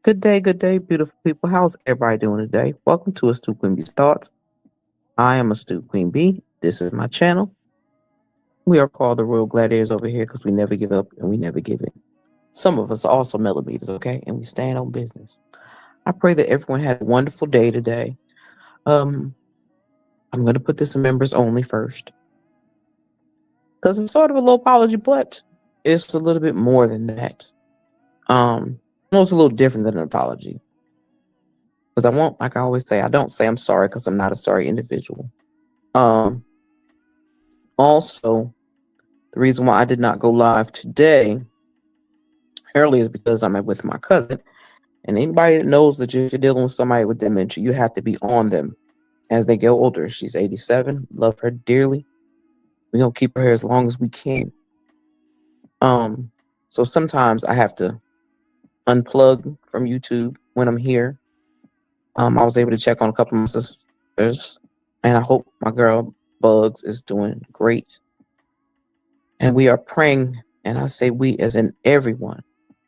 Good day, beautiful people. How's everybody doing today? Welcome to Astute Queen Bee's Thoughts. I am Astute Queen Bee. This is my channel. We are called the Royal Gladiators over here because we never give up and we never give in. Some of us are also millimeters, okay? And we stand on business. I pray that everyone had a wonderful day today. I'm going to put this in members only first because it's sort of a low apology, but it's a little bit more than that. It's a little different than an apology. Because I won't, like I always say, I don't say I'm sorry because I'm not a sorry individual. Also, the reason why I did not go live today early is because I'm with my cousin. And anybody that knows that you're dealing with somebody with dementia, you have to be on them as they get older. She's 87. Love her dearly. We're going to keep her here as long as we can. So sometimes I have to unplug from YouTube when I'm here. I was able to check on a couple of my sisters, and I hope my girl Bugs is doing great. And we are praying, and I say we as in everyone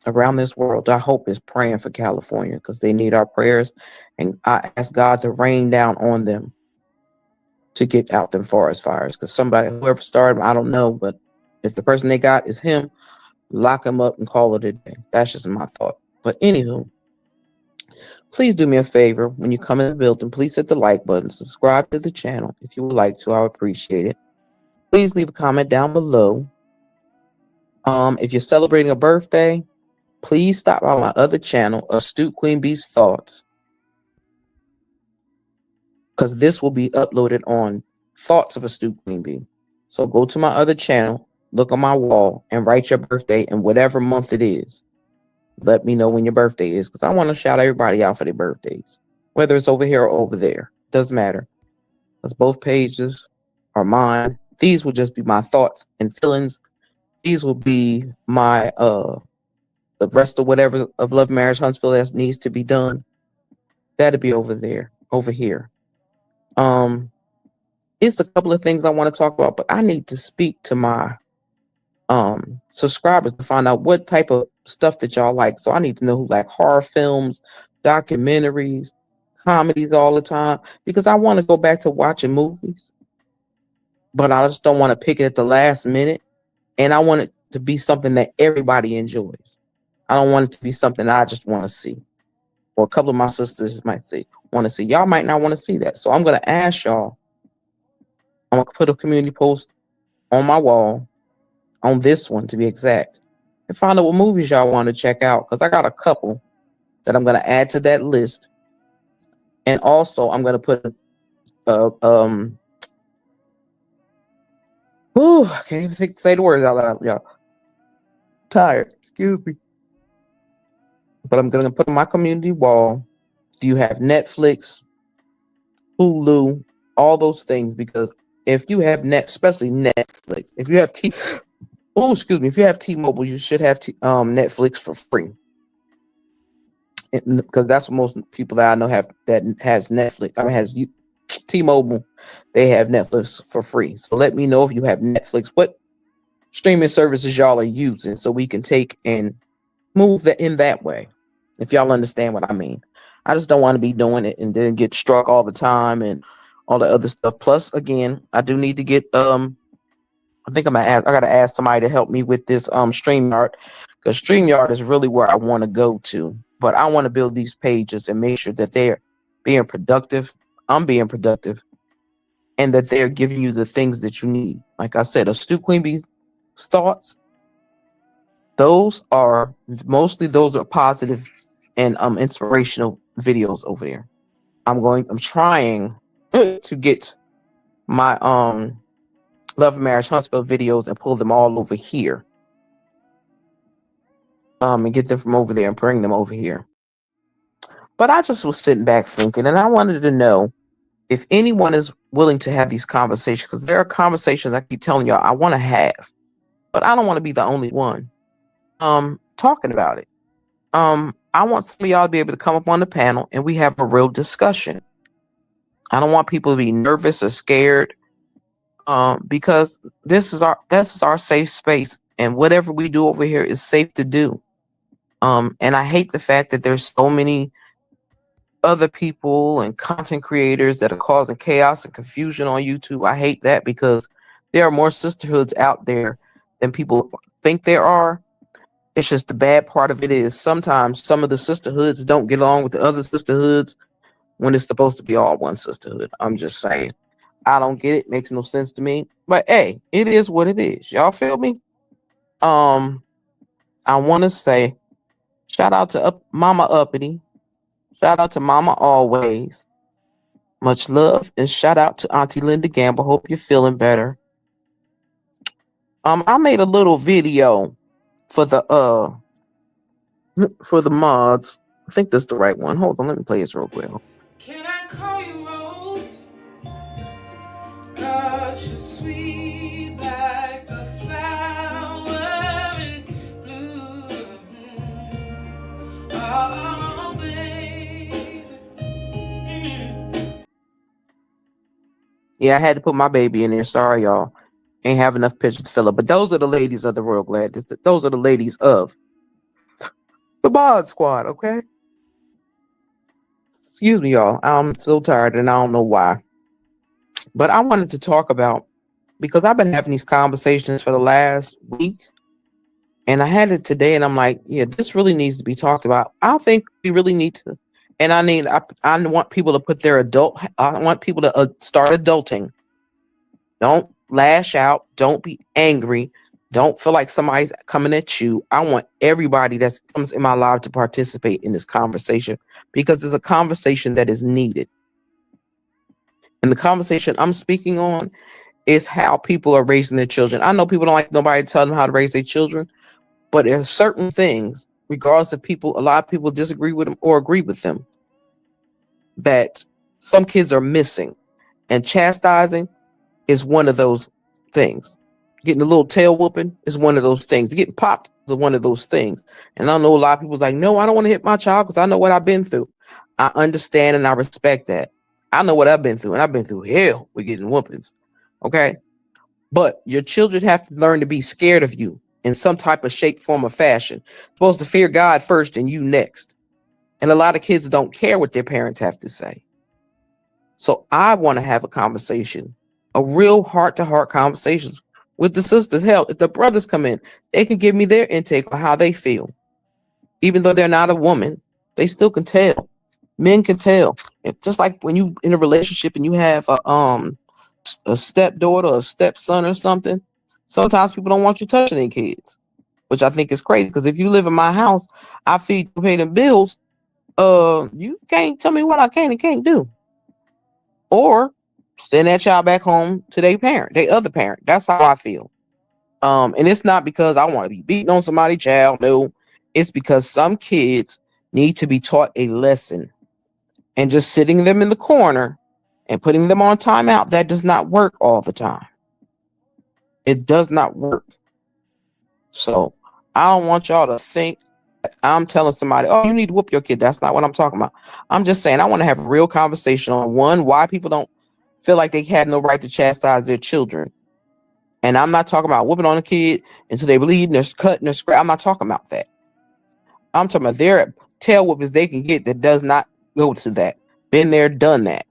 around this world, I hope is praying for California because they need our prayers. And I ask God to rain down on them to get out them forest fires. Because whoever started them, I don't know, but if the person they got is him, lock him up and call it a day. That's just my thought. But anywho, please do me a favor. When you come in the building, please hit the like button. Subscribe to the channel if you would like to. I would appreciate it. Please leave a comment down below. If you're celebrating a birthday, please stop by my other channel, Astute Queen Bee's Thoughts, because this will be uploaded on Thoughts of Astute Queen Bee. So go to my other channel, look on my wall, and write your birthday in whatever month it is. Let me know when your birthday is, because I want to shout everybody out for their birthdays, whether it's over here or over there. Doesn't matter. because both pages are mine. These will just be my thoughts and feelings. These will be my the rest of whatever of Love Marriage Huntsville that needs to be done. That'll be over there, over here. Um, it's a couple of things I want to talk about, but I need to speak to my subscribers to find out what type of stuff that y'all like. So I need to know who like horror films, documentaries, comedies all the time, because I want to go back to watching movies, but I just don't want to pick it at the last minute. And I want it to be something that everybody enjoys. I don't want it to be something I just want to see. Or a couple of my sisters might say, want to see. Y'all might not want to see that. So I'm going to ask y'all, I'm going to put a community post on my wall, on this one to be exact, and find out what movies y'all want to check out. Because I got a couple that I'm going to add to that list. And also, I'm going to put I can't even say the words out loud, y'all. Tired, excuse me. But I'm going to put on my community wall. Do you have Netflix, Hulu, all those things? Because if you have especially Netflix, if you have if you have T-Mobile, you should have Netflix for free. Because that's what most people that I know have that has Netflix. Has T-Mobile, they have Netflix for free. So let me know if you have Netflix, what streaming services y'all are using, so we can take and move that in that way. If y'all understand what I mean. I just don't want to be doing it and then get struck all the time and all the other stuff. Plus, again, I do need to get I think I gotta ask somebody to help me with this StreamYard, because StreamYard is really where I want to go to. But I want to build these pages and make sure that they're being productive. I'm being productive, and that they're giving you the things that you need. Like I said, a Stu Queen Bee's thoughts. Those are positive and inspirational videos over there. I'm trying to get my Love and Marriage Huntsville videos and pull them all over here. And get them from over there and bring them over here. But I just was sitting back thinking, and I wanted to know if anyone is willing to have these conversations, because there are conversations I keep telling y'all I want to have, but I don't want to be the only one talking about it. I want some of y'all to be able to come up on the panel and we have a real discussion. I don't want people to be nervous or scared, because this is our safe space, and whatever we do over here is safe to do. And I hate the fact that there's so many other people and content creators that are causing chaos and confusion on YouTube. I hate that, because there are more sisterhoods out there than people think there are. It's just the bad part of it is sometimes some of the sisterhoods don't get along with the other sisterhoods when it's supposed to be all one sisterhood. I'm just saying. I don't get it. Makes no sense to me. But hey, it is what it is. Y'all feel me? I want to say shout out to Mama Uppity. Shout out to Mama Always. Much love. And shout out to Auntie Linda Gamble. Hope you're feeling better. I made a little video for the mods. I think that's the right one. Hold on, let me play this real quick. Can I call you Rose? 'Cause you're sweet like a flower in bloom. Oh, baby. Yeah, I had to put my baby in there. Sorry, y'all. Ain't have enough pictures to fill up. But those are the ladies of the Royal Gladiators. Those are the ladies of the mod squad, okay? Excuse me, y'all. I'm so tired and I don't know why. But I wanted to talk about, because I've been having these conversations for the last week, and I had it today, and I'm like, yeah, this really needs to be talked about. I think we really need to, and I want people to put their I want people to start adulting. Don't lash out. Don't be angry. Don't feel like somebody's coming at you. I want everybody that comes in my life to participate in this conversation, because it's a conversation that is needed. And the conversation I'm speaking on is how people are raising their children. I know people don't like nobody telling them how to raise their children, but there are certain things, regardless of a lot of people disagree with them or agree with them, that some kids are missing. And chastising is one of those things. Getting a little tail whooping is one of those things. Getting popped is one of those things. And I know a lot of people's like, no, I don't want to hit my child because I know what I've been through. I understand and I respect that. I know what I've been through, and I've been through hell with getting whoopings. Okay. But your children have to learn to be scared of you in some type of shape, form, or fashion. Supposed to fear God first and you next. And a lot of kids don't care what their parents have to say. So I want to have a conversation, a real heart to heart conversations with the sisters. Hell, if the brothers come in, they can give me their intake on how they feel. Even though they're not a woman, they still can tell. Men can tell. Just like when you in a relationship and you have a stepdaughter or a stepson or something, sometimes people don't want you touching their kids, which I think is crazy. Because if you live in my house, I feed you, pay them bills. You can't tell me what I can and can't do, or send that child back home to their parent, their other parent. That's how I feel. And it's not because I want to be beating on somebody's child. No, it's because some kids need to be taught a lesson, and just sitting them in the corner and putting them on timeout, that does not work all the time. It does not work. So I don't want y'all to think I'm telling somebody, oh, you need to whoop your kid. That's not what I'm talking about. I'm just saying I want to have a real conversation on one, why people don't feel like they have no right to chastise their children. And I'm not talking about whooping on a kid until they bleed and they're cut and they're scratched. I'm not talking about that. I'm talking about their tail whoopings they can get that does not go to that. Been there, done that.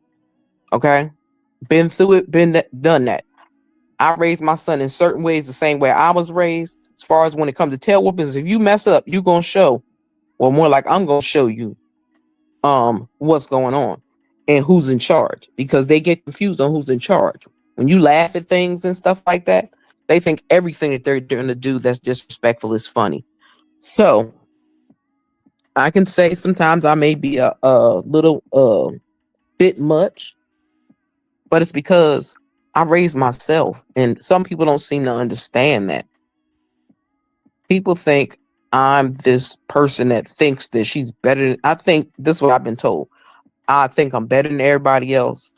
Okay? Been through it, done that. I raised my son in certain ways the same way I was raised. As far as when it comes to tail whoopings, if you mess up, you gonna show, or more like I'm gonna show you what's going on and who's in charge, because they get confused on who's in charge. When you laugh at things and stuff like that, they think everything that they're going to do that's disrespectful is funny. So I can say sometimes I may be a little bit much, but it's because I raised myself, and some people don't seem to understand that. People think I'm this person that thinks that she's better. I think this is what I've been told. I think I'm better than everybody else.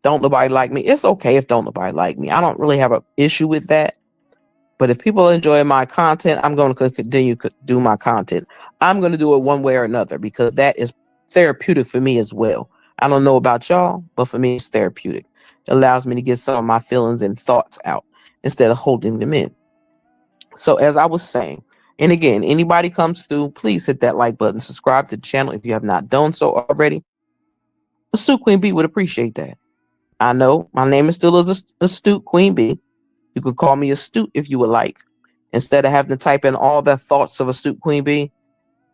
Don't nobody like me. It's okay if don't nobody like me. I don't really have an issue with that. But if people enjoy my content, I'm going to continue to do my content. I'm going to do it one way or another because that is therapeutic for me as well. I don't know about y'all, but for me, it's therapeutic. It allows me to get some of my feelings and thoughts out instead of holding them in. So as I was saying, and again, anybody comes through, please hit that like button, subscribe to the channel if you have not done so already. Astute Queen B would appreciate that. I know my name is still Astute Queen B. You could call me Astute if you would like. Instead of having to type in all the thoughts of Astute Queen B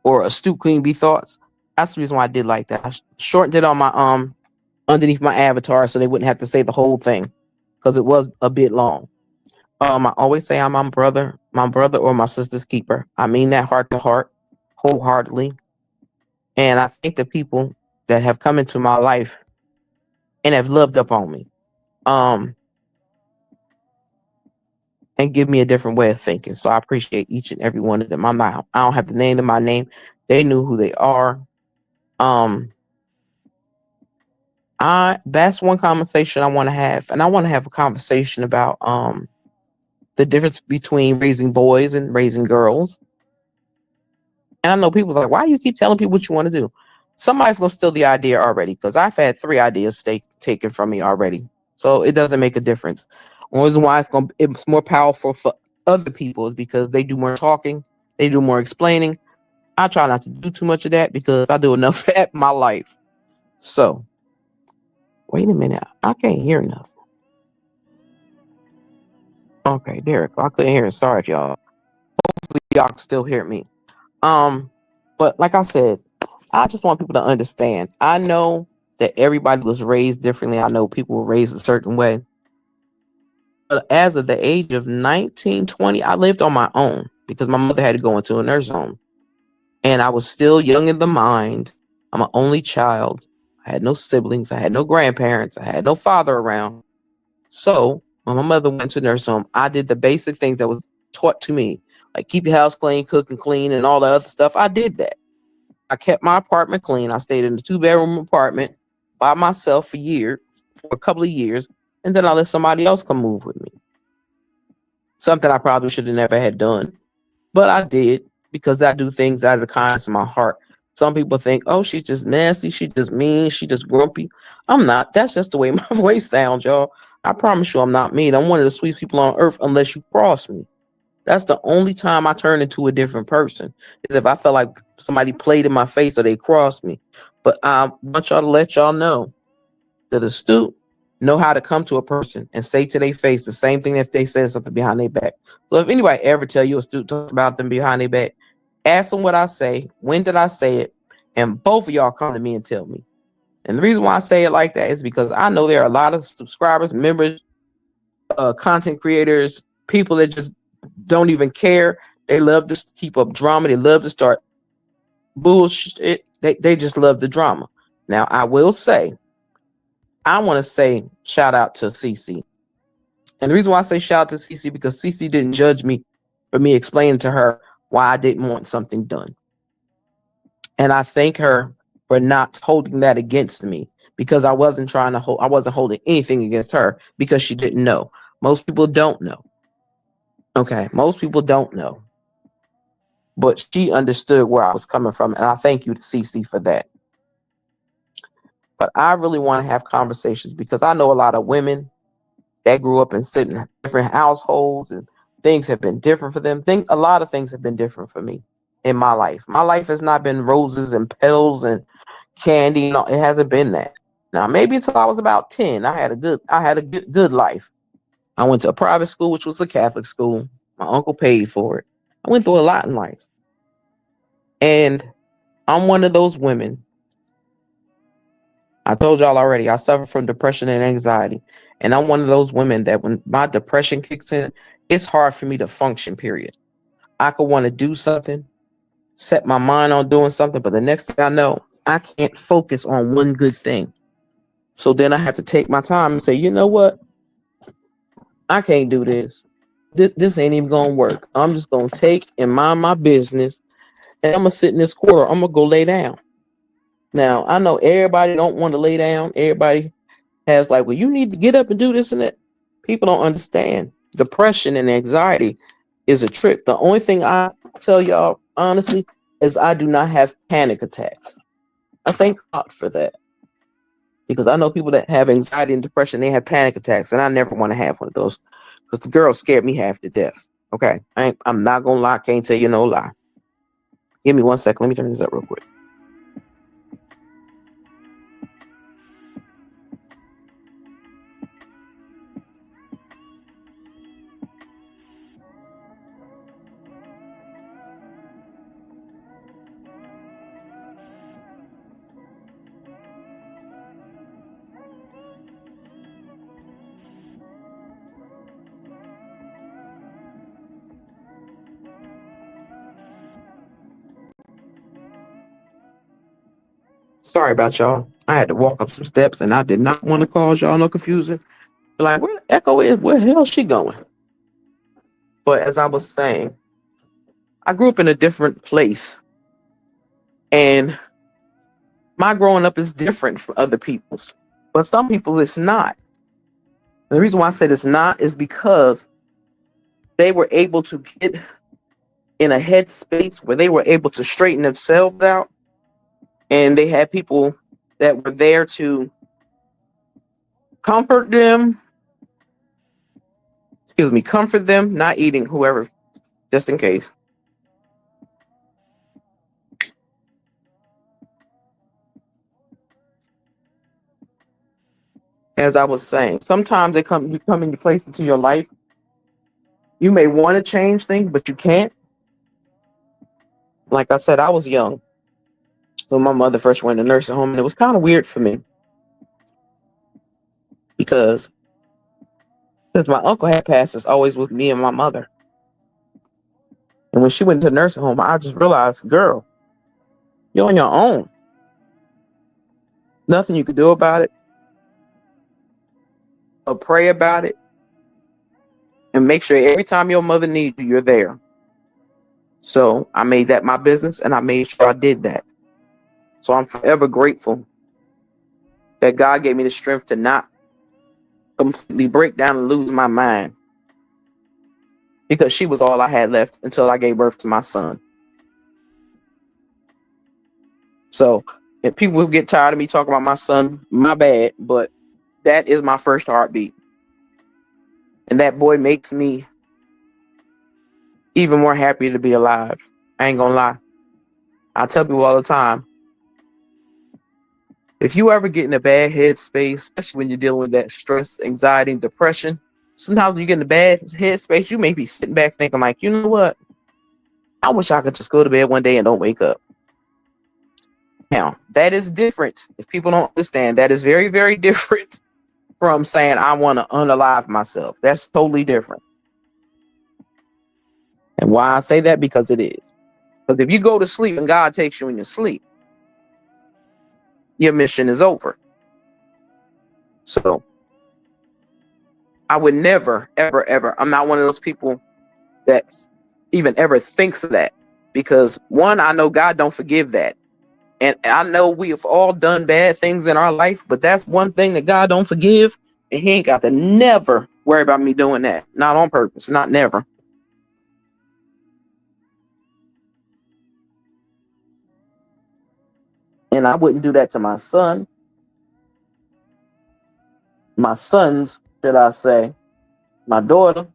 or Astute Queen B thoughts. That's the reason why I did like that. I shortened it on my underneath my avatar so they wouldn't have to say the whole thing because it was a bit long. I always say I'm my brother or my sister's keeper. I mean that heart to heart, wholeheartedly. And I thank the people that have come into my life and have loved up on me. Um, and give me a different way of thinking. So I appreciate each and every one of them. I don't have to name them my name. They knew who they are. Um, I that's one conversation I want to have. And I want to have a conversation about the difference between raising boys and raising girls. And I know people's like, why do you keep telling people what you want to do? Somebody's gonna steal the idea already because I've had 3 ideas taken from me already. So it doesn't make a difference. One reason why it's more powerful for other people is because they do more talking, they do more explaining. I try not to do too much of that because I do enough at my life. So wait a minute, I can't hear enough. Okay, there we go. I couldn't hear it. Sorry, y'all. Hopefully y'all can still hear me. But like I said, I just want people to understand. I know that everybody was raised differently. I know people were raised a certain way. But as of the age of 19, 20, I lived on my own because my mother had to go into a nurse home. And I was still young in the mind. I'm an only child. I had no siblings. I had no grandparents. I had no father around. So when my mother went to nurse home, I did the basic things that was taught to me, like keep your house clean, cook and clean, and all the other stuff. I did that. I kept my apartment clean. I stayed in a 2-bedroom apartment by myself for a couple of years, and then I let somebody else come move with me. Something I probably should have never had done, but I did because I do things out of the kindness of my heart. Some people think, oh, she's just nasty, she's just mean, she's just grumpy. I'm not. That's just the way my voice sounds, y'all. I promise you I'm not mean. I'm one of the sweetest people on earth unless you cross me. That's the only time I turn into a different person, is if I feel like somebody played in my face or they crossed me. But I want y'all to let y'all know that astute know how to come to a person and say to their face the same thing if they said something behind their back. So if anybody ever tell you astute talk about them behind their back, ask them what I say, when did I say it, and both of y'all come to me and tell me. And the reason why I say it like that is because I know there are a lot of subscribers, members, content creators, people that just don't even care. They love to keep up drama. They love to start bullshit. They just love the drama. Now, I will say, I want to say shout out to CC. And the reason why I say shout out to CC because CC didn't judge me for me explaining to her why I didn't want something done. And I thank her for not holding that against me because I wasn't holding anything against her because she didn't know. Most people don't know. Okay, most people don't know. But she understood where I was coming from, and I thank you to CC for that. But I really want to have conversations because I know a lot of women that grew up in different households, and things have been different for them. A lot of things have been different for me in my life. My life has not been roses and pills and candy. No, it hasn't been that. Now, maybe until I was about 10, I had a good life. I went to a private school, which was a Catholic school. My uncle paid for it. I went through a lot in life. And I'm one of those women. I told y'all already, I suffer from depression and anxiety. And I'm one of those women that when my depression kicks in, it's hard for me to function, period. I could want to do something, set my mind on doing something, but the next thing I know, I can't focus on one good thing. So then I have to take my time and say, you know what? I can't do this. This ain't even going to work. I'm just going to take and mind my business, and I'm going to sit in this corner. I'm going to go lay down. Now, I know everybody don't want to lay down. Everybody has like, well, you need to get up and do this and that. People don't understand. Depression and anxiety is a trip. The only thing I tell y'all, honestly, is I do not have panic attacks. I thank God for that. Because I know people that have anxiety and depression, they have panic attacks, and I never want to have one of those. Because the girl scared me half to death. Okay, I'm not gonna lie. Can't tell you no lie. Give me 1 second. Let me turn this up real quick. Sorry about y'all. I had to walk up some steps, and I did not want to cause y'all no confusion. Like, where the Echo is? Where the hell is she going? But as I was saying, I grew up in a different place, and my growing up is different from other people's. But some people, it's not. The reason why I said it's not is because they were able to get in a headspace where they were able to straighten themselves out, and they had people that were there to comfort them. Excuse me, comfort them, not eating whoever, just in case. As I was saying, sometimes you come in your place into your life. You may want to change things, but you can't. Like I said, I was young when my mother first went to nursing home, and it was kind of weird for me because since my uncle had passed, it's always with me and my mother. And when she went to nursing home, I just realized, girl, you're on your own. Nothing you could do about it, or pray about it, and make sure every time your mother needs you, you're there. So I made that my business, and I made sure I did that. So I'm forever grateful that God gave me the strength to not completely break down and lose my mind because she was all I had left until I gave birth to my son. So if people get tired of me talking about my son, my bad, but that is my first heartbeat. And that boy makes me even more happy to be alive. I ain't gonna lie. I tell people all the time, if you ever get in a bad headspace, especially when you're dealing with that stress, anxiety, and depression, sometimes when you get in a bad headspace, you may be sitting back thinking like, you know what? I wish I could just go to bed one day and don't wake up. Now, that is different. If people don't understand, that is very, very different from saying I want to unalive myself. That's totally different. And why I say that? Because it is. Because if you go to sleep and God takes you in your sleep, your mission is over. So I would never, ever, ever, I'm not one of those people that even ever thinks of that. Because one, I know God don't forgive that. And I know we have all done bad things in our life, but that's one thing that God don't forgive. And he ain't got to never worry about me doing that. Not on purpose, not never. And I wouldn't do that to my son. My sons, should I say, my daughter,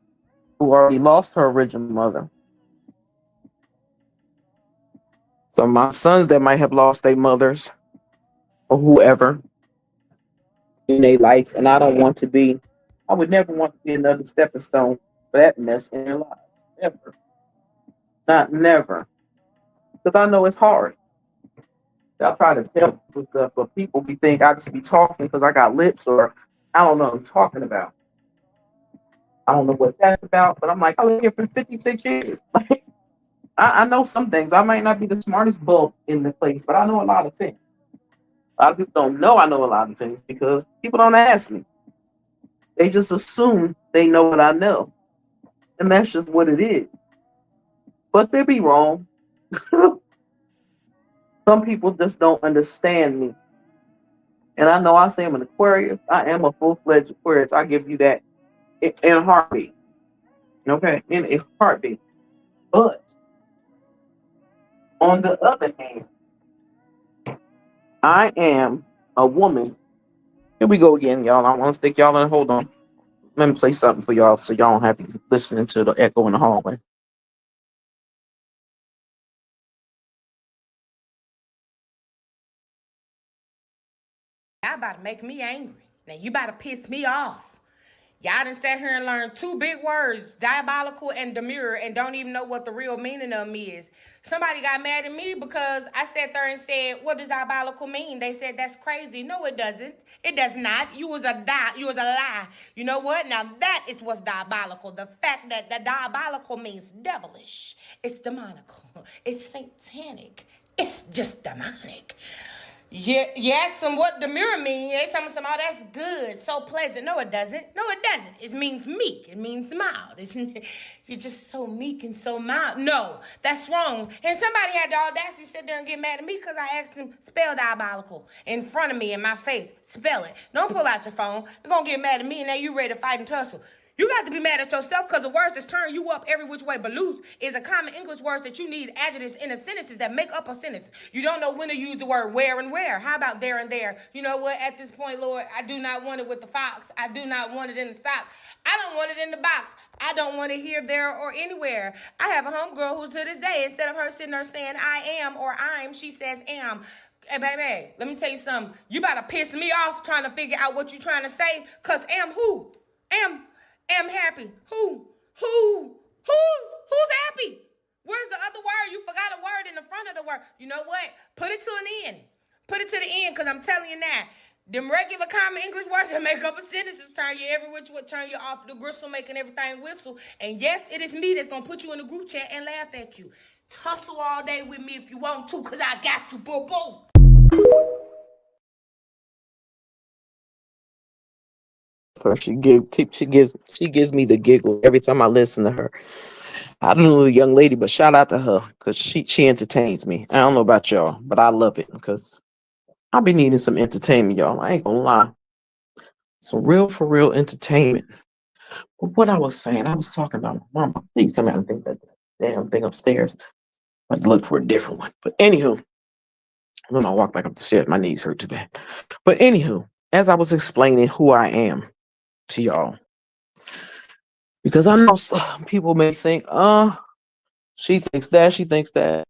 who already lost her original mother. So my sons that might have lost their mothers or whoever in their life, and I would never want to be another stepping stone for that mess in their lives. Ever. Not never. Because I know it's hard. I'll try to tell people stuff, but people be think I just be talking because I got lips or I don't know what I'm talking about. I don't know what that's about, but I'm like, I live here for 56 years. I know some things. I might not be the smartest bulb in the place, but I know a lot of things. A lot of people don't know I know a lot of things because people don't ask me. They just assume they know what I know. And that's just what it is. But they be wrong. Some people just don't understand me. And I know I say I'm an Aquarius. I am a full-fledged Aquarius. I give you that in a heartbeat. Okay? In a heartbeat. But on the other hand, I am a woman. Here we go again, y'all. I want to stick y'all in. Hold on. Let me play something for y'all so y'all don't have to be listening to the echo in the hallway. Y'all about to make me angry. Now you about to piss me off. Y'all done sat here and learned two big words, diabolical and demure, and don't even know what the real meaning of them is. Somebody got mad at me because I sat there and said, what does diabolical mean? They said, that's crazy. No, it doesn't. It does not. You was a lie. You know what? Now that is what's diabolical. The fact that the diabolical means devilish. It's demonical. It's satanic. It's just demonic. Yeah, you ask them what demure mean. They tell me something, oh, that's good, so pleasant. No, it doesn't. No, it doesn't. It means meek. It means mild. You're just so meek and so mild. No, that's wrong. And somebody had the audacity to sit there and get mad at me because I asked him, spell diabolical in front of me, in my face. Spell it. Don't pull out your phone. They're going to get mad at me and now you ready to fight and tussle. You got to be mad at yourself because the words that's turn you up every which way but loose is a common English word that you need adjectives in a sentences that make up a sentence. You don't know when to use the word where and where. How about there and there? You know what? At this point, Lord, I do not want it with the fox. I do not want it in the sock. I don't want it in the box. I don't want it here, there, or anywhere. I have a homegirl who to this day, instead of her sitting there saying I am or I'm, she says am. Hey, baby, let me tell you something. You about to piss me off trying to figure out what you trying to say, because am who? Am happy. Who's happy? Where's the other word? You forgot a word in the front of the word. You know what? Put it to an end. Put it to the end, because I'm telling you now, them regular common English words that make up a sentence turn you every which way, turn you off the gristle, making everything whistle. And yes, it is me that's going to put you in the group chat and laugh at you. Tussle all day with me if you want to, because I got you, boo-boo. So she gives me the giggles every time I listen to her. I don't know the young lady, but shout out to her because she entertains me. I don't know about y'all, but I love it because I be needing some entertainment, y'all. I ain't gonna lie. Some real for real entertainment. But what I was saying, I was talking about my mama. Please tell me I didn't think that damn thing upstairs. I had to look for a different one. But anywho, when I walk back up the stairs, my knees hurt too bad. But anywho, as I was explaining who I am to y'all, because I know some people may think, she thinks that, she thinks that.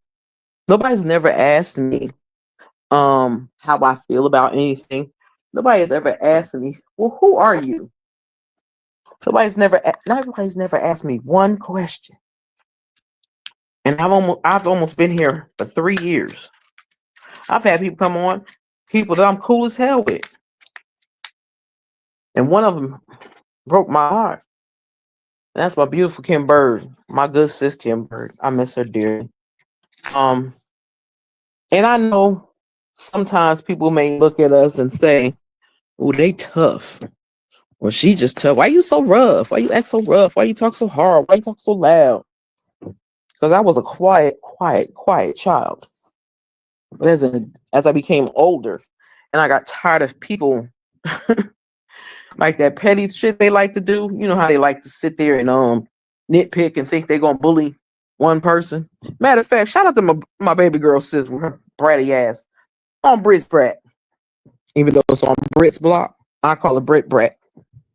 Nobody's never asked me how I feel about anything. Nobody has ever asked me, well, who are you? Nobody's never asked me one question. And I've almost been here for 3 years. I've had people come on, people that I'm cool as hell with. And one of them broke my heart. And that's my beautiful Kim Bird, my good sis Kim Bird. I miss her dearly. Um, and I know sometimes people may look at us and say, "Oh, they tough." Or she just tough. Why you so rough? Why you act so rough? Why you talk so hard? Why you talk so loud? Because I was a quiet child. But as I became older and I got tired of people like that petty shit they like to do, you know how they like to sit there and nitpick and think they're gonna bully one person. Matter of fact, shout out to my baby girl sis with her bratty ass on Brit's brat. Even though it's on Brit's block, I call her Brit brat.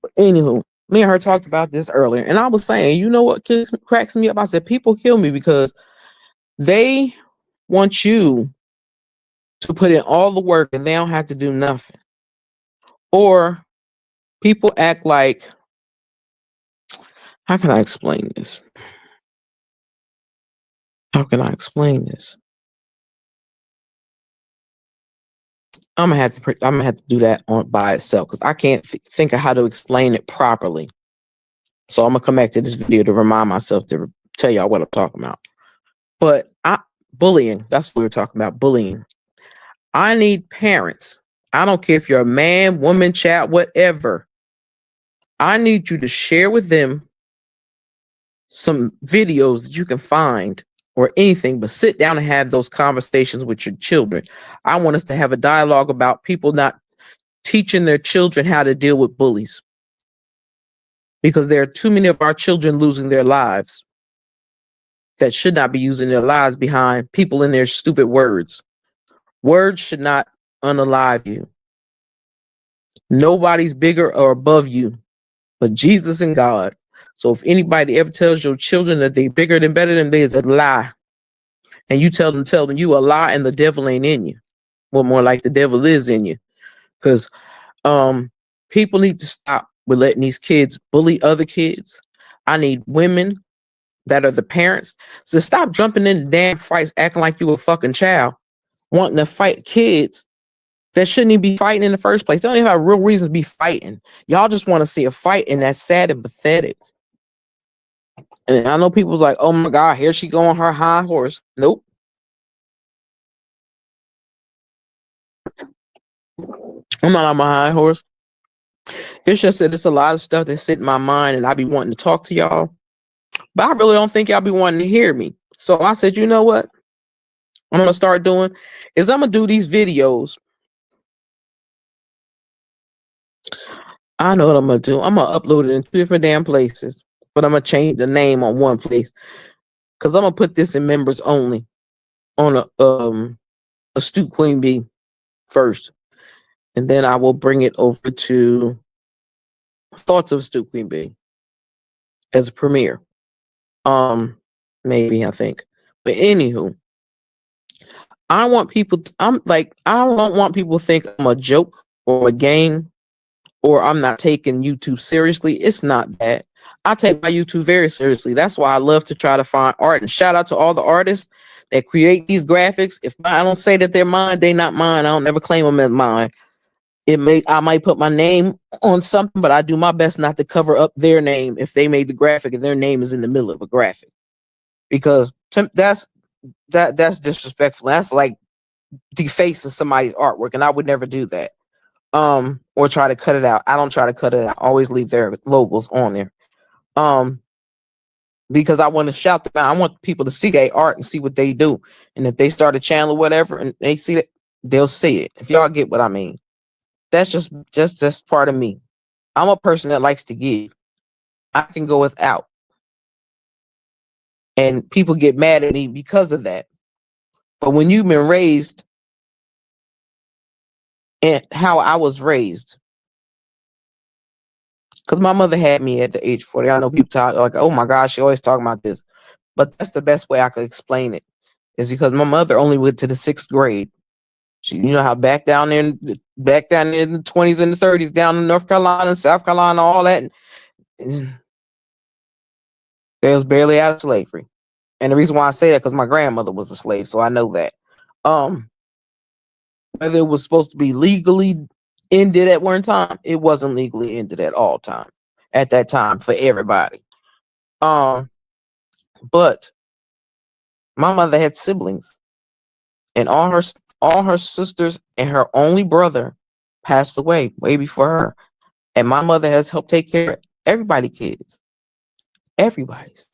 But anywho, me and her talked about this earlier, and I was saying, you know what cracks me up? I said people kill me because they want you to put in all the work and they don't have to do nothing. Or people act like, how can I explain this? How can I explain this? I'm gonna have to do that on by itself because I can't think of how to explain it properly. So I'm gonna come back to this video to remind myself to tell y'all what I'm talking about. But bullying, that's what we're talking about, bullying. I need parents. I don't care if you're a man, woman, child, whatever. I need you to share with them some videos that you can find or anything, but sit down and have those conversations with your children. I want us to have a dialogue about people not teaching their children how to deal with bullies because there are too many of our children losing their lives that should not be using their lives behind people in their stupid words. Words should not unalive you. Nobody's bigger or above you but Jesus and God. So if anybody ever tells your children that they're bigger than better than they, is a lie. And you tell them you a lie and the devil ain't in you. Well, more like the devil is in you. Because people need to stop with letting these kids bully other kids. I need women that are the parents to stop jumping in damn fights acting like you a fucking child, wanting to fight kids that shouldn't even be fighting in the first place. They don't even have real reason to be fighting. Y'all just want to see a fight, and that's sad and pathetic. And I know people's like, oh my God, here she go on her high horse. Nope. I'm not on my high horse. It's just that it's a lot of stuff that sit in my mind and I be wanting to talk to y'all. But I really don't think y'all be wanting to hear me. So I said, you know what I'm going to start doing is I'm going to do these videos. I know what I'm going to do. I'm going to upload it in 2 different damn places. But I'm going to change the name on one place. Because I'm going to put this in members only on a Astute Queen Bee first. And then I will bring it over to Thoughts of Astute Queen Bee as a premiere. Maybe I think. But anywho, I don't want people to think I'm a joke or a game or I'm not taking YouTube seriously. It's not that. I take my YouTube very seriously. That's why I love to try to find art. And shout out to all the artists that create these graphics. If I don't say that they're mine, they're not mine. I don't ever claim them as mine. I might put my name on something, but I do my best not to cover up their name if they made the graphic and their name is in the middle of a graphic. Because that's disrespectful. That's like defacing somebody's artwork, and I would never do that. Or try to cut it out. I don't try to cut it out. I always leave their logos on there. Because I want to shout them out. I want people to see their art and see what they do. And if they start a channel or whatever and they see it, they'll see it. If y'all get what I mean. That's just part of me. I'm a person that likes to give. I can go without, and people get mad at me because of that. But when you've been raised and how I was raised, because my mother had me at the age 40. I know people talk like, "Oh my gosh, she always talking about this," but that's the best way I could explain it. Is because my mother only went to the sixth grade. She, you know how back down there in the 20s and the 30s, down in North Carolina, South Carolina, all that, they was barely out of slavery. And the reason why I say that because my grandmother was a slave, so I know that. Um, Whether it was supposed to be legally ended at one time, it wasn't legally ended at that time for everybody. Um, but my mother had siblings, and all her sisters and her only brother passed away way before her. And my mother has helped take care of everybody's kids, everybody's.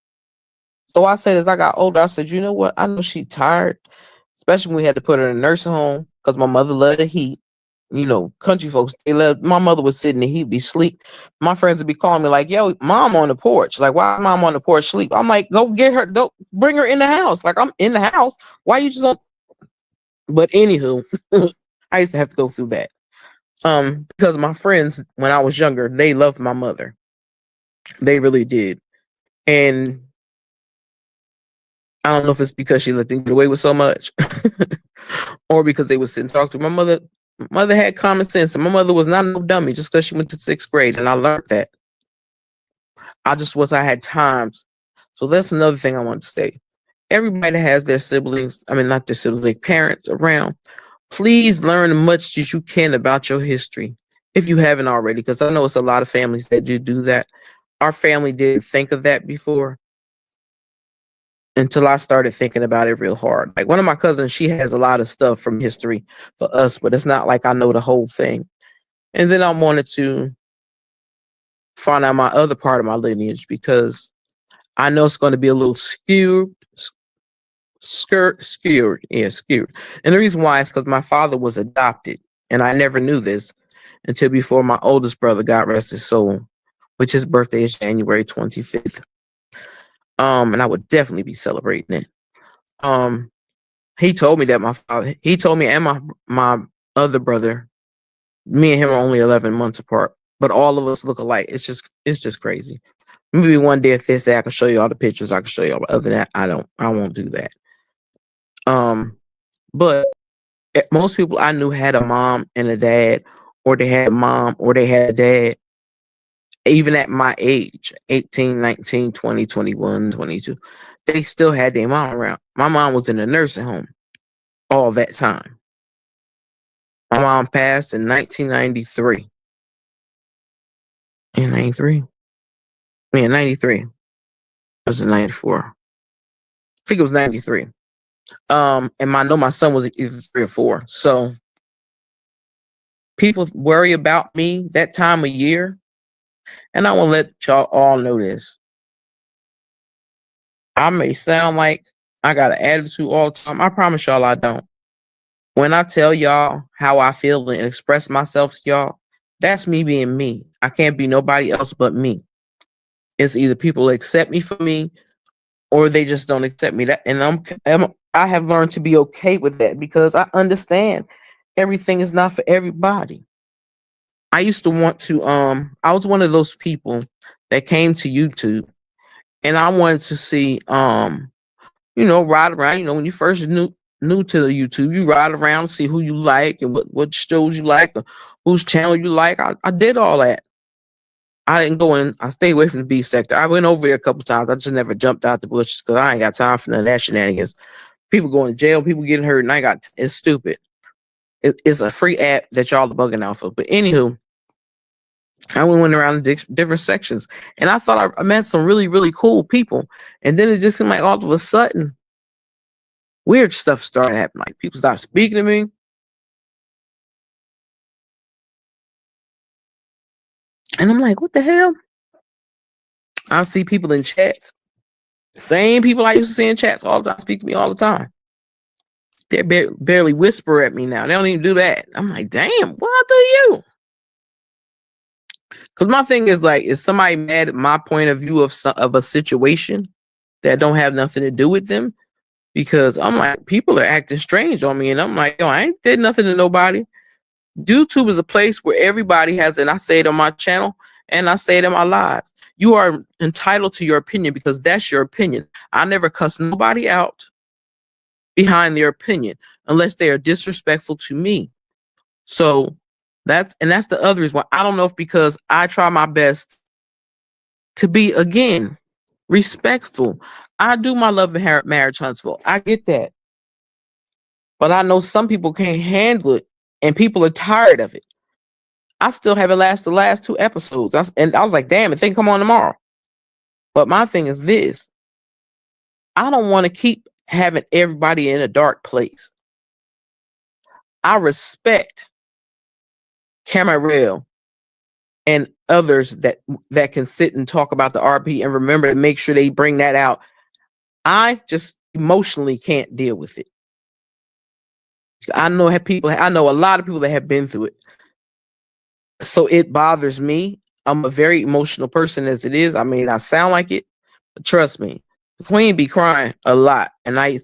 So I said, as I got older, I said, you know what? I know she's tired, especially when we had to put her in a nursing home because my mother loved the heat. You know, country folks, they love. My mother would sit in the heat, be sleep. My friends would be calling me like, "Yo, mom on the porch." Like, why mom on the porch sleep? I'm like, go get her. Don't bring her in the house. Like, I'm in the house. Why you just? On? But anywho, I used to have to go through that. Because my friends, when I was younger, they loved my mother. They really did, and I don't know if it's because she let them get away with so much, or because they would sit and talk to her. My mother. Mother had common sense, and my mother was not no dummy just because she went to sixth grade, and I learned that. I had times. So that's another thing I want to say. Everybody has their siblings, I mean, not their siblings, their parents around. Please learn as much as you can about your history if you haven't already, because I know it's a lot of families that do that. Our family didn't think of that before until I started thinking about it real hard. Like one of my cousins, she has a lot of stuff from history for us, but it's not like I know the whole thing. And then I wanted to find out my other part of my lineage because I know it's going to be a little skewed. And the reason why is because my father was adopted, and I never knew this until before my oldest brother, God rest his soul, which his birthday is January 25th. And I would definitely be celebrating it. He told me that he told me and my other brother, me and him are only 11 months apart, but all of us look alike. It's just crazy. Maybe one day if they say I can show you all the pictures, I can show you all. But other than that, I won't do that. But most people I knew had a mom and a dad, or they had a mom or they had a dad. Even at my age, 18, 19, 20, 21, 22, they still had their mom around. My mom was in a nursing home all that time. My mom passed in 1993. In 93? I mean, 93. It was in 94. I think it was 93. And I know my son was either 3 or 4. So people worry about me that time of year. And I want to let y'all all know this. I may sound like I got an attitude all the time. I promise y'all I don't. When I tell y'all how I feel and express myself to y'all, that's me being me. I can't be nobody else but me. It's either people accept me for me or they just don't accept me. That and I have learned to be okay with that because I understand everything is not for everybody. I used to want to I was one of those people that came to YouTube and I wanted to see ride around, when you first new to the YouTube, you ride around, see who you like and what shows you like or whose channel you like. I did all that. I didn't go in. I stayed away from the beef sector. I went over there a couple times. I just never jumped out the bushes because I ain't got time for none of that shenanigans. People going to jail, people getting hurt, and it's stupid. It's a free app that y'all are bugging off of. But anywho, I went around different sections, and I thought I met some really, really cool people. And then it just seemed like all of a sudden, weird stuff started happening. Like people started speaking to me. And I'm like, what the hell? I see people in chats. Same people I used to see in chats all the time speak to me all the time. They barely whisper at me now. They don't even do that. I'm like, damn, what do you? Because my thing is like, is somebody mad at my point of view of a situation that don't have nothing to do with them? Because I'm like, people are acting strange on me, and I'm like, yo, I ain't did nothing to nobody. YouTube is a place where everybody has, and I say it on my channel and I say it in my lives. You are entitled to your opinion because that's your opinion. I never cuss nobody out behind their opinion unless they are disrespectful to me. So that's the other reason why I don't know if because I try my best to be again respectful. I do my love and marriage Huntsville. I get that. But I know some people can't handle it and people are tired of it. I still haven't lasted the last two episodes. And I was like, damn, it think come on tomorrow. But my thing is this. I don't want to keep having everybody in a dark place. I respect Camarel and others that can sit and talk about the RP and remember to make sure they bring that out. I just emotionally can't deal with it. I know a lot of people that have been through it. So it bothers me. I'm a very emotional person as it is. I mean, I sound like it, but trust me, the queen be crying a lot. And I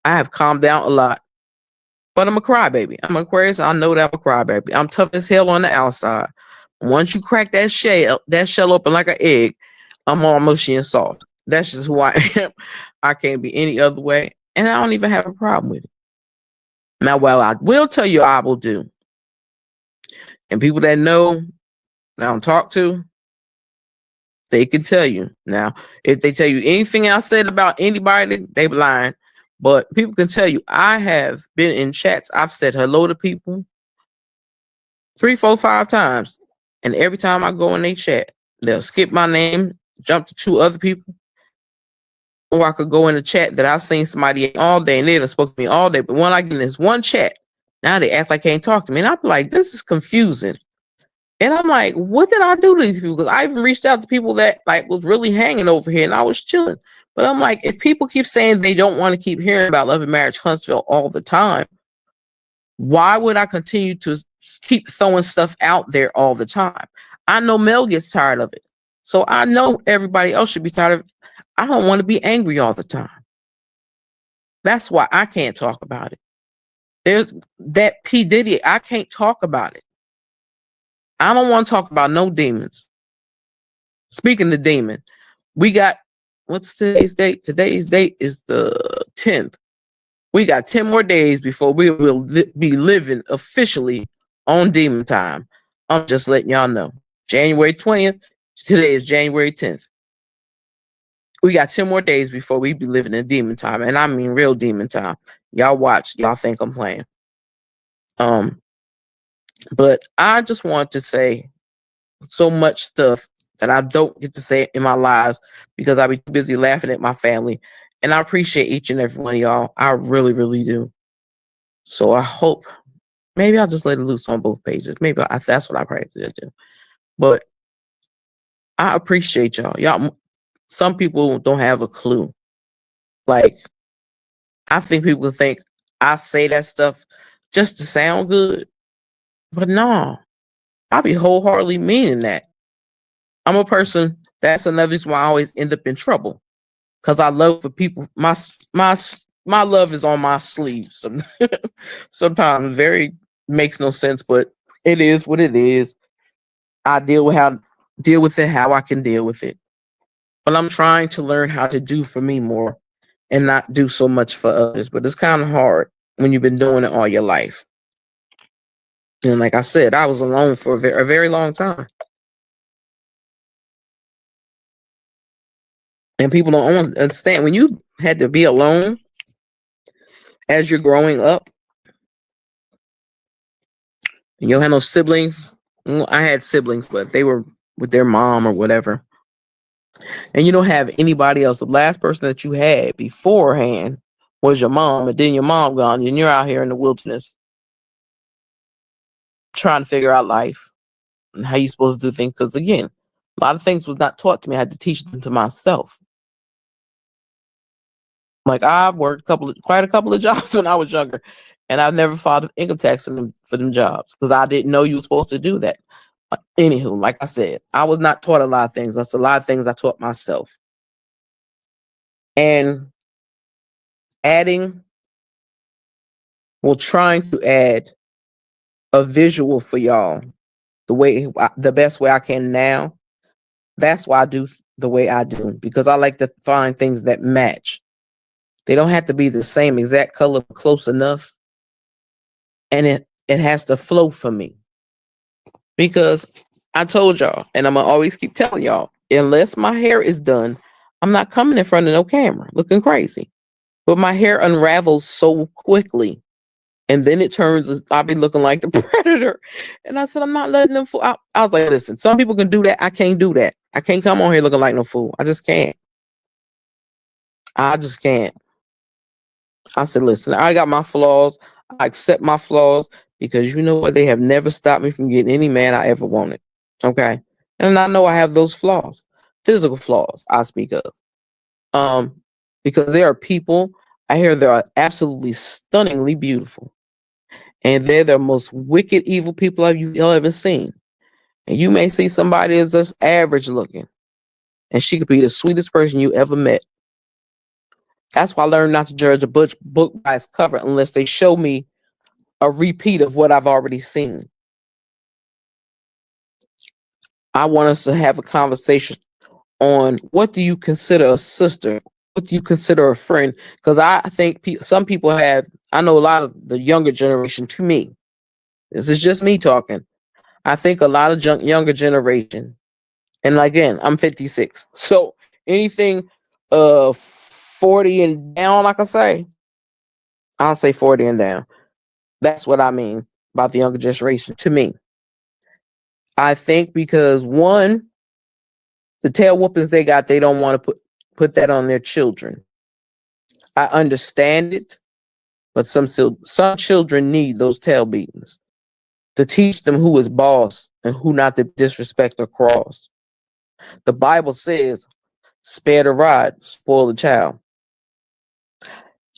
have calmed down a lot. But I'm a crybaby. I'm Aquarius. I know that I'm a crybaby. I'm tough as hell on the outside. Once you crack that shell open like an egg, I'm all mushy and soft. That's just who I am. I can't be any other way. And I don't even have a problem with it. Now, while I will tell you I will do, and people that know that I don't talk to, they can tell you. Now, if they tell you anything I said about anybody, they lying. But people can tell you I have been in chats. I've said hello to people 3, 4, 5 times. And every time I go in their chat, they'll skip my name, jump to 2 other people. Or I could go in the chat that I've seen somebody all day and they done spoke to me all day. But when I get in this one chat, now they act like they can't talk to me. And I'm like, this is confusing. And I'm like, what did I do to these people? Because I even reached out to people that like was really hanging over here and I was chilling. But I'm like, if people keep saying they don't want to keep hearing about Love and Marriage Huntsville all the time, why would I continue to keep throwing stuff out there all the time? I know Mel gets tired of it. So I know everybody else should be tired of it. I don't want to be angry all the time. That's why I can't talk about it. There's that P. Diddy. I can't talk about it. I don't want to talk about no demons. Speaking of demon, we got, what's today's date? Today's date is the 10th. We got 10 more days before we will be living officially on demon time. I'm just letting y'all know. January 20th, today is January 10th. We got 10 more days before we be living in demon time. And I mean real demon time. Y'all watch. Y'all think I'm playing. But I just want to say so much stuff that I don't get to say in my lives because I be too busy laughing at my family. And I appreciate each and every one of y'all. I really, really do. So I hope maybe I'll just let it loose on both pages. Maybe that's what I probably did do. But I appreciate y'all. Y'all, some people don't have a clue. Like, I think people think I say that stuff just to sound good. But no, I be wholeheartedly meaning that. I'm a person, that's another reason why I always end up in trouble. Because I love for people, my love is on my sleeves. Sometimes very makes no sense, but it is what it is. I deal with it how I can deal with it. But I'm trying to learn how to do for me more and not do so much for others. But it's kind of hard when you've been doing it all your life. And like I said, I was alone for a very long time. And people don't understand when you had to be alone as you're growing up. You don't have no siblings. Well, I had siblings, but they were with their mom or whatever. And you don't have anybody else. The last person that you had beforehand was your mom, and then your mom gone, and you're out here in the wilderness trying to figure out life and how you supposed to do things. Because again, a lot of things was not taught to me. I had to teach them to myself. Like I've worked quite a couple of jobs when I was younger, and I've never filed income tax for them jobs because I didn't know you were supposed to do that. Anywho, like I said, I was not taught a lot of things. That's a lot of things I taught myself. And adding, well, trying to add a visual for y'all the best way I can now. That's why I do the way I do, because I like to find things that match. They don't have to be the same exact color, but close enough, and it has to flow for me. Because I told y'all, and I'm gonna always keep telling y'all, unless my hair is done, I'm not coming in front of no camera looking crazy. But my hair unravels so quickly, and then it turns. I'll be looking like the predator. And I said, I'm not letting them fool. I was like, listen, some people can do that. I can't do that. I can't come on here looking like no fool. I just can't. I just can't. I said, listen, I got my flaws. I accept my flaws because you know what? They have never stopped me from getting any man I ever wanted. Okay. And I know I have those flaws, physical flaws I speak of. Um, because there are people I hear they are absolutely stunningly beautiful. And they're the most wicked, evil people you've ever seen. And you may see somebody as just average looking, and she could be the sweetest person you ever met. That's why I learned not to judge a book by its cover unless they show me a repeat of what I've already seen. I want us to have a conversation on what do you consider a sister? What do you consider a friend? Because I think some people have, I know a lot of the younger generation, to me, this is just me talking. I think a lot of younger generation, and again, I'm 56. So anything 40 and down, like I say, I'll say 40 and down. That's what I mean about the younger generation to me. I think because one, the tail whoopings they got, they don't want to put that on their children. I understand it, but some children need those tail beatings to teach them who is boss and who not to disrespect or cross. The Bible says, spare the rod, spoil the child.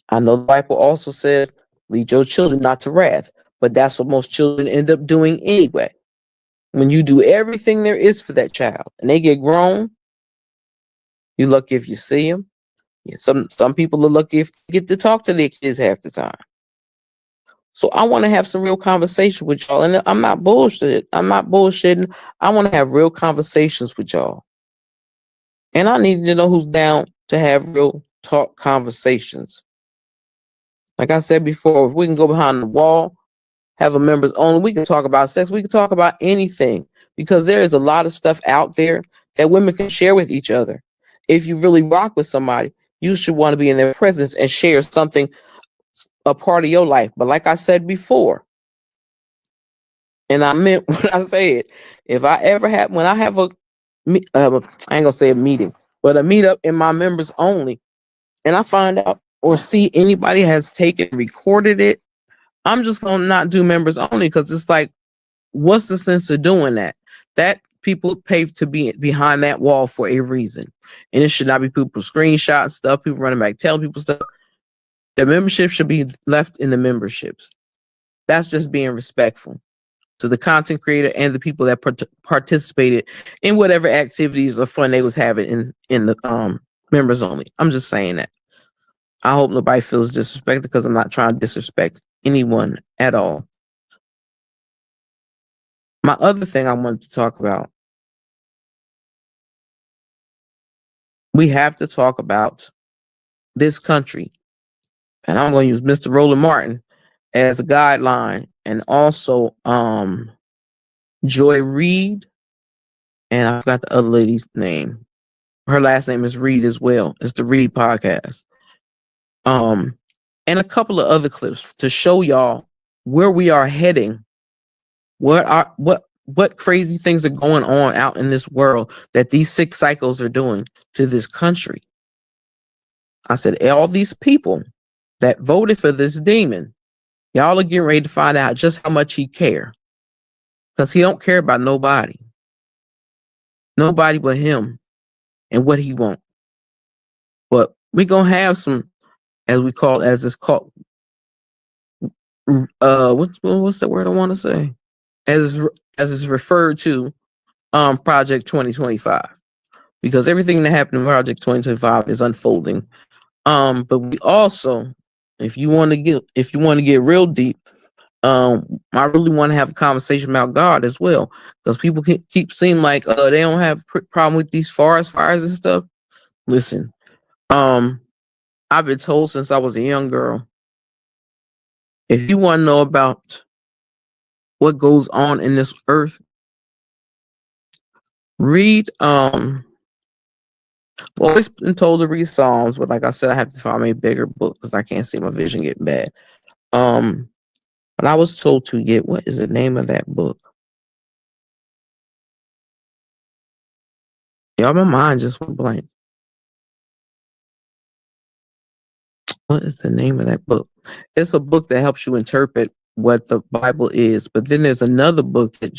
I know the Bible also said, lead your children not to wrath, but that's what most children end up doing anyway. When you do everything there is for that child and they get grown, you're lucky if you see them. Yeah, some people are lucky if they get to talk to their kids half the time. So I want to have some real conversation with y'all. And I'm not bullshit. I'm not bullshitting. I want to have real conversations with y'all. And I need to know who's down to have real talk conversations. Like I said before, if we can go behind the wall, have a members only, we can talk about sex. We can talk about anything because there is a lot of stuff out there that women can share with each other. If you really rock with somebody, you should want to be in their presence and share something, a part of your life. But like I said before, and I meant when I said, if I ever have, when I have I ain't gonna say a meeting, but a meetup in my members only, and I find out or see anybody has taken, recorded it, I'm just gonna not do members only because it's like, what's the sense of doing that? That people pay to be behind that wall for a reason, and it should not be people screenshot stuff, people running back telling people stuff. The membership should be left in the memberships. That's just being respectful to the content creator and the people that participated in whatever activities or fun they was having in the members only. I'm just saying that. I hope nobody feels disrespected because I'm not trying to disrespect anyone at all. My other thing I wanted to talk about, we have to talk about this country. And I'm going to use Mr. Roland Martin as a guideline, and also Joy Reid, and I forgot the other lady's name. Her last name is Reid as well. It's the Reid podcast. And a couple of other clips to show y'all where we are heading. What crazy things are going on out in this world that these 6 cycles are doing to this country. I said, all these people that voted for this demon, y'all are getting ready to find out just how much he care. Because he don't care about nobody. Nobody but him and what he want. But we gonna have some, as it's called, what's the word I want to say? as is referred to Project 2025, because everything that happened in Project 2025 is unfolding. But we also, if you want to get real deep, I really want to have a conversation about God as well, because people keep seem like they don't have problem with these forest fires and stuff. Listen, um, I've been told since I was a young girl, if you want to know about what goes on in this earth, read. Well, always been told to read Psalms, but like I said, I have to find a bigger book because I can't see my vision getting bad. Um, but I was told to get, what is the name of that book? Y'all, my mind just went blank. What is the name of that book? It's a book that helps you interpret what the Bible is. But then there's another book that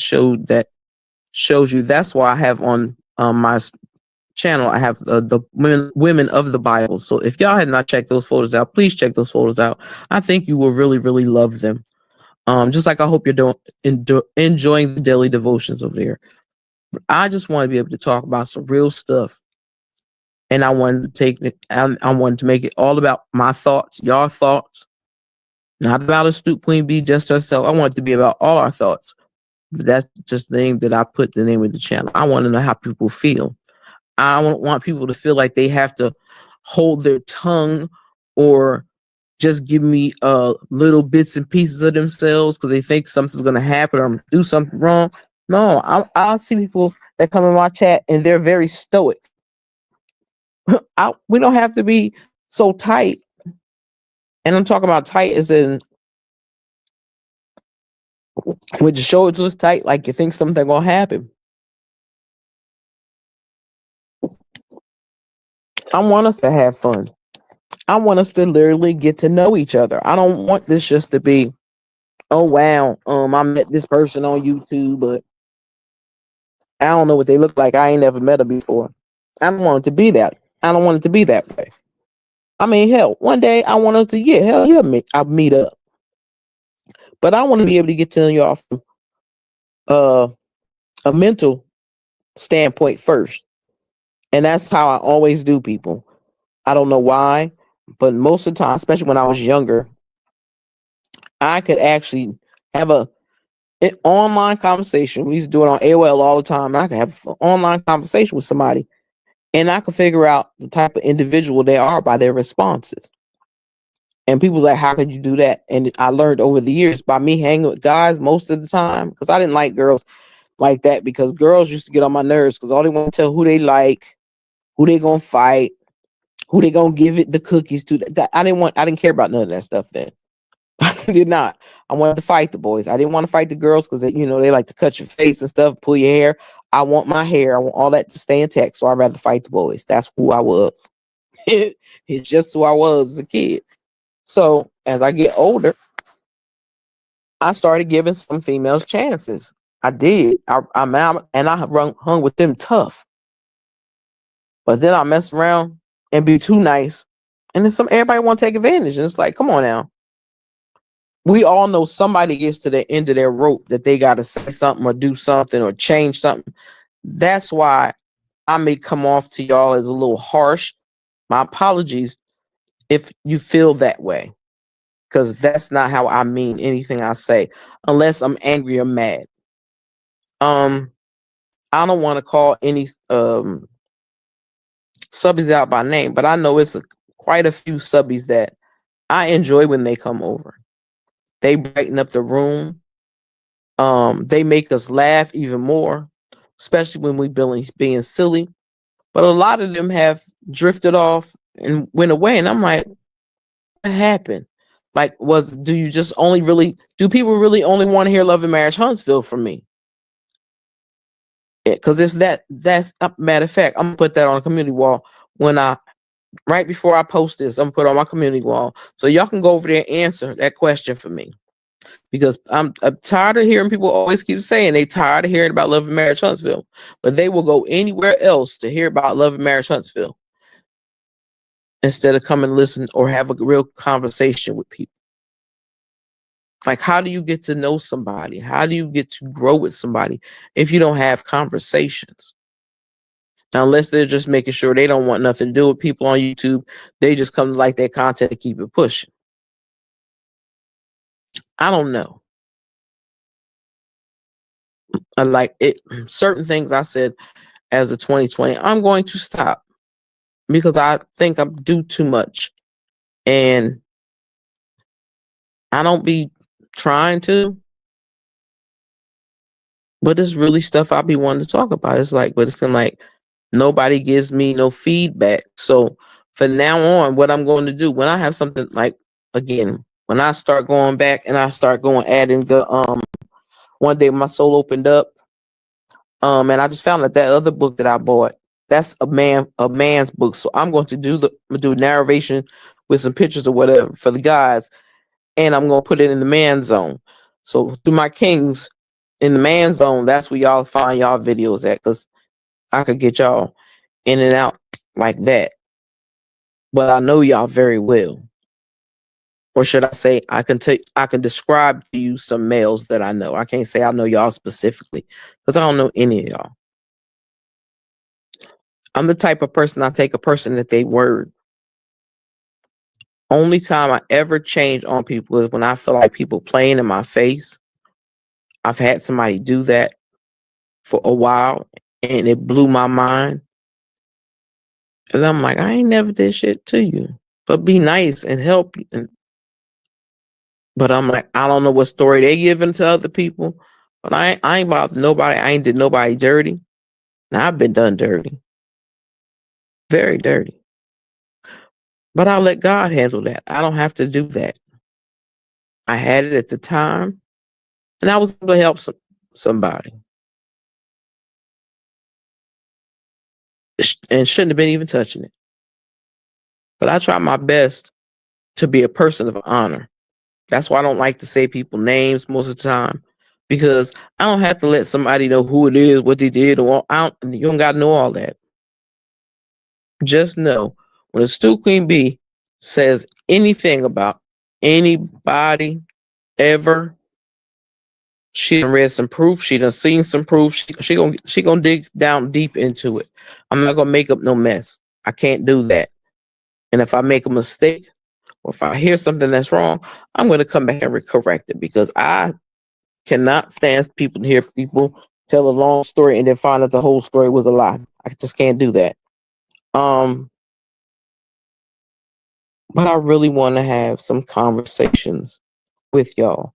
shows you. That's why I have on my channel, I have the women of the Bible. So if y'all had not checked those photos out, please check those photos out. I think you will really, really love them. Just like I hope you're enjoying the daily devotions over there. But I just want to be able to talk about some real stuff, and I wanted to take it. I wanted to make it all about my thoughts, your thoughts, not about Astute Queen Bee just herself. I want it to be about all our thoughts. But that's just the name that I put the name of the channel. I want to know how people feel. I don't want people to feel like they have to hold their tongue or just give me little bits and pieces of themselves because they think something's gonna happen or do something wrong. No, I'll see people that come in my chat and they're very stoic. We don't have to be so tight. And I'm talking about tight as in with your shoulders tight, like you think something gonna happen. I want us to have fun. I want us to literally get to know each other. I don't want this just to be, oh wow, I met this person on YouTube, but I don't know what they look like. I ain't never met them before. I don't want it to be that. I don't want it to be that way. I mean, hell, one day I want us to, yeah, hell yeah, I'll meet up. But I want to be able to get to know y'all from uh, a mental standpoint first. And that's how I always do people. I don't know why, but most of the time, especially when I was younger, I could actually have an online conversation. We used to do it on AOL all the time. I could have an online conversation with somebody and I could figure out the type of individual they are by their responses. And people's like, how could you do that? And I learned over the years by me hanging with guys most of the time, because I didn't like girls like that, because girls used to get on my nerves because all they want to tell who they like, who they gonna fight, who they gonna give it the cookies to. I didn't care about none of that stuff then. I did not. I wanted to fight the boys. I didn't want to fight the girls because they like to cut your face and stuff, pull your hair. I want my hair. I want all that to stay intact. So I'd rather fight the boys. That's who I was. It's just who I was as a kid. So as I get older, I started giving some females chances. I did. I'm out and I hung with them tough. But then I mess around and be too nice. And then everybody want to take advantage. And it's like, come on now. We all know somebody gets to the end of their rope that they got to say something or do something or change something. That's why I may come off to y'all as a little harsh. My apologies if you feel that way, because that's not how I mean anything I say, unless I'm angry or mad. I don't want to call any subbies out by name, but I know it's quite a few subbies that I enjoy when they come over. They brighten up the room. They make us laugh even more, especially when we being silly. But a lot of them have drifted off and went away, and I'm like, what happened? Like, do you just do people really only want to hear Love and Marriage Huntsville from me? Because if that's a matter of fact, I'm gonna put that on a community wall right before I post this. I'm gonna put it on my community wall so y'all can go over there and answer that question for me. Because I'm tired of hearing people always keep saying they tired of hearing about Love and Marriage Huntsville, but they will go anywhere else to hear about Love and Marriage Huntsville instead of come and listen or have a real conversation with people. Like, how do you get to know somebody? How do you get to grow with somebody if you don't have conversations? Now, unless they're just making sure they don't want nothing to do with people on YouTube, they just come to like their content to keep it pushing. I don't know. I like it. Certain things I said as a 2020, I'm going to stop because I think I do too much. And I don't be trying to, but it's really stuff I be wanting to talk about. It's like, but it's like nobody gives me no feedback. So for now on, what I'm going to do when I have something like, again, when I start going back and I start going adding the one day my soul opened up, and I just found that other book that I bought, that's a man's book. So I'm going to do narration with some pictures or whatever for the guys, and I'm gonna put it in the man zone. So through my kings in the man zone, that's where y'all find y'all videos at, because I could get y'all in and out like that. But I know y'all very well. Or should I say I can describe to you some males that I know. I can't say I know y'all specifically because I don't know any of y'all. I'm the type of person I take a person at their word. Only time I ever change on people is when I feel like people playing in my face. I've had somebody do that for a while and it blew my mind. And I'm like, I ain't never did shit to you. But be nice and help you. But I'm like, I don't know what story they giving to other people. But I ain't about nobody. I ain't did nobody dirty. Now I've been done dirty. Very dirty. But I'll let God handle that. I don't have to do that. I had it at the time and I was able to help somebody. And shouldn't have been even touching it. But I try my best to be a person of honor. That's why I don't like to say people names most of the time, because I don't have to let somebody know who it is, what they did, or you don't got to know all that. Just know when a Stu Queen B says anything about anybody ever, she done read some proof, she done seen some proof. She gonna dig down deep into it. I'm not gonna make up no mess. I can't do that. And if I make a mistake, or if I hear something that's wrong, I'm gonna come back and correct it, because I cannot stand people to hear people tell a long story and then find out the whole story was a lie. I just can't do that. Um, but I really want to have some conversations with y'all.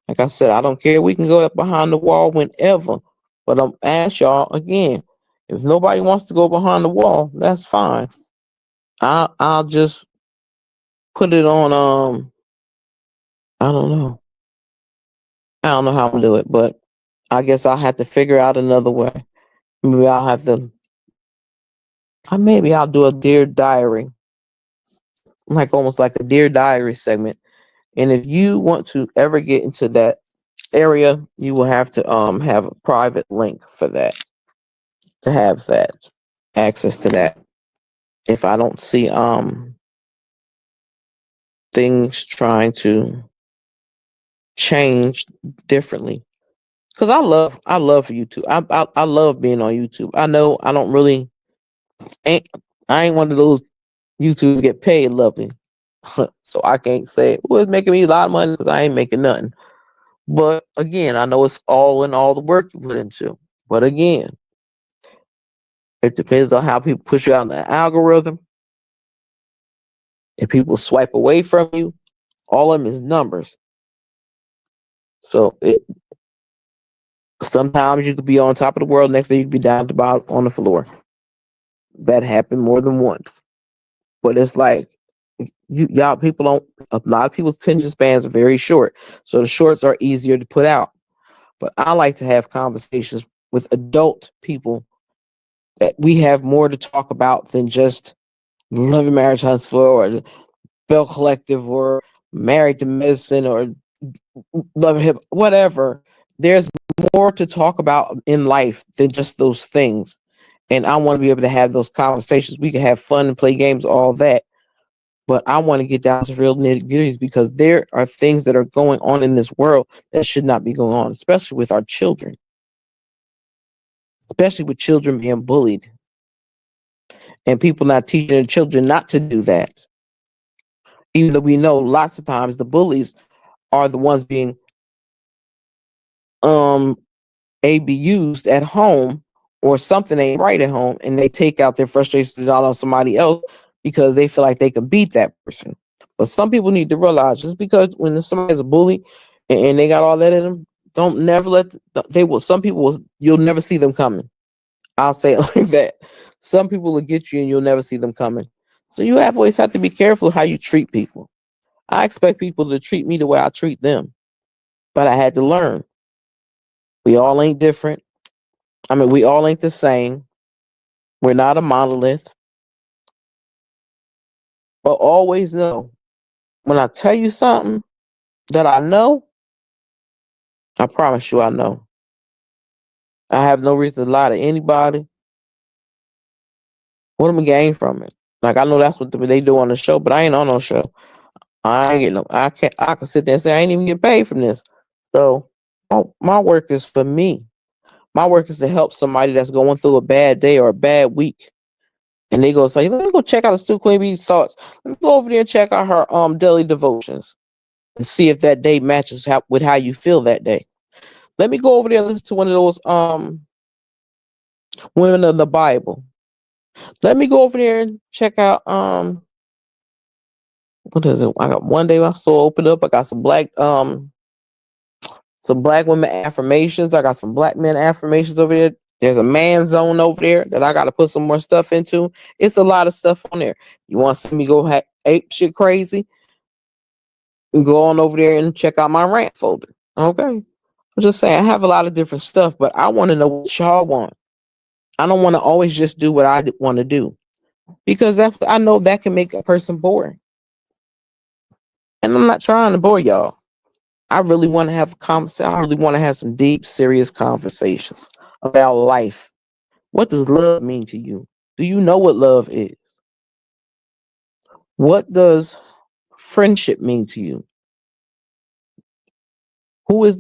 Like I said, I don't care. We can go up behind the wall whenever. But I'm ask y'all again. If nobody wants to go behind the wall, that's fine. I'll just put it on I don't know. I don't know how to do it, but I guess I'll have to figure out another way. Maybe I'll have to maybe I'll do a dear diary, like almost like a dear diary segment. And if you want to ever get into that area, you will have to have a private link for that, to have that access to that. If I don't see things trying to change differently, because I love YouTube. I love being on YouTube. I know I don't really ain't I ain't one of those YouTubers get paid loving. So I can't say, well, it's making me a lot of money, because I ain't making nothing. But again, I know it's all in all the work you put into. But again, it depends on how people push you out in the algorithm. If people swipe away from you, all of them is numbers. So sometimes you could be on top of the world, next day you could be down at the bottom on the floor. That happened more than once. But it's like, y'all people don't. A lot of people's attention spans are very short, so the shorts are easier to put out. But I like to have conversations with adult people that we have more to talk about than just Love and Marriage Huntsville or Bell Collective or Married to Medicine or Love and Hip, whatever. There's more to talk about in life than just those things. And I want to be able to have those conversations. We can have fun and play games, all that. But I want to get down to real nitty gritties because there are things that are going on in this world that should not be going on, especially with our children, especially with children being bullied and people not teaching their children not to do that. Even though we know lots of times the bullies are the ones being um abused at home, or something ain't right at home, and they take out their frustrations out on somebody else because they feel like they can beat that person. But some people need to realize, just because when somebody's a bully and they got all that in them, don't never let they will. Some people will, you'll never see them coming. I'll say it like that. Some people will get you and you'll never see them coming. So you have always have to be careful how you treat people. I expect people to treat me the way I treat them, but I had to learn. We all ain't different. I mean, we all ain't the same. We're not a monolith. But always know, when I tell you something that I know, I promise you I know. I have no reason to lie to anybody. What am I gain from it? Like, I know that's what they do on the show, but I ain't on no show. I ain't getting no. I can't. I can sit there and say I ain't even get paid from this. So my work is for me. My work is to help somebody that's going through a bad day or a bad week, and they go say, "Let me go check out the Stu Queen Bee's thoughts. Let me go over there and check out her daily devotions and see if that day matches with how you feel that day. Let me go over there and listen to one of those women of the Bible. Let me go over there and check out what is it? I got one day my soul opened up. I got some black women affirmations. I got some black men affirmations over there. There's a man zone over there that I got to put some more stuff into. It's a lot of stuff on there. You want to see me go ape shit crazy? Go on over there and check out my rant folder. Okay. I'm just saying I have a lot of different stuff, but I want to know what y'all want. I don't want to always just do what I want to do, because I know that can make a person boring. And I'm not trying to bore y'all. I really want to have a conversation. I really want to have some deep, serious conversations about life. What does love mean to you? Do you know what love is? What does friendship mean to you? Who is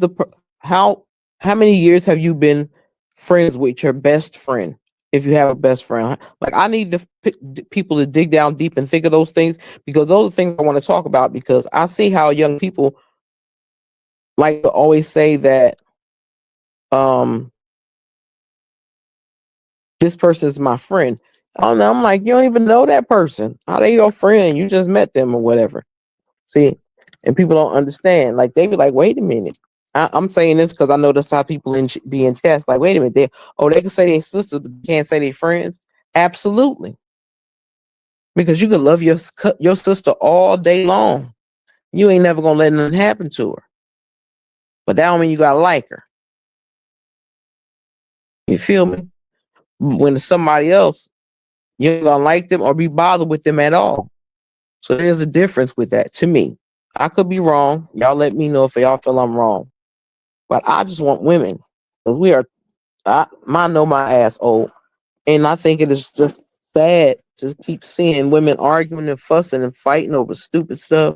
how how many years have you been friends with your best friend? If you have a best friend, like, I need people to dig down deep and think of those things, because those are things I want to talk about, because I see how young people like to always say that um this person is my friend. Oh no, I'm like, you don't even know that person. How they your friend? You just met them or whatever. See, and people don't understand. Like, they be like, wait a minute. I'm saying this because I know that's how people be in chess. Like, wait a minute. They can say they sisters, but they can't say they friends. Absolutely, because you can love your sister all day long. You ain't never gonna let nothing happen to her. But that don't mean you gotta like her. You feel me? When it's somebody else, you ain't gonna like them or be bothered with them at all. So there's a difference with that to me. I could be wrong. Y'all let me know if y'all feel I'm wrong. But I just want women. 'Cause I know my ass old. And I think it is just sad to keep seeing women arguing and fussing and fighting over stupid stuff,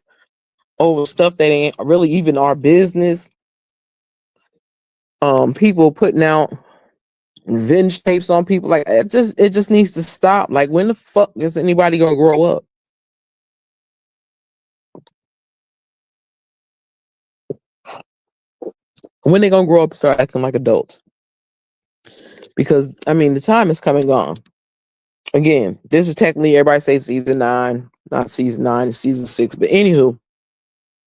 over stuff that ain't really even our business. People putting out revenge tapes on people. Like, it just needs to stop. Like, when the fuck is anybody gonna grow up? When they gonna grow up and start acting like adults? Because I mean, the time is coming on. Again, this is technically, everybody says season 9, not season 9, it's season 6. But anywho,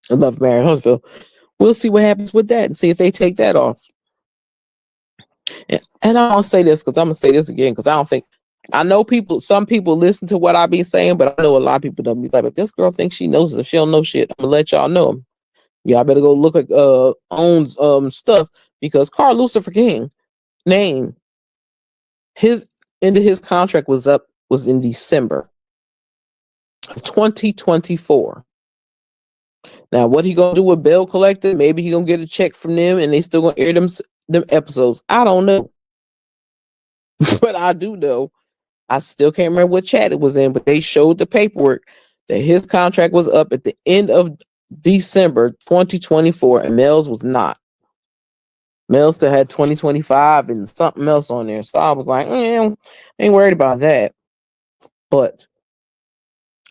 I love Mary Huntsville. We'll see what happens with that and see if they take that off. And I don't say this because I'm gonna say this again, because I know some people listen to what I be saying, but I know a lot of people don't be like, but this girl thinks she knows it. If she don't know shit, I'm gonna let y'all know. Y'all better go look at owns stuff, because Carl Lucifer King name, his end of his contract was in December of 2024. Now, what he gonna do with Bell Collector? Maybe he gonna get a check from them, and they still gonna air them episodes. I don't know, but I do know. I still can't remember what chat it was in, but they showed the paperwork that his contract was up at the end of December 2024, and Mel's was not. Mel still had 2025 and something else on there. So I was like, ain't worried about that. But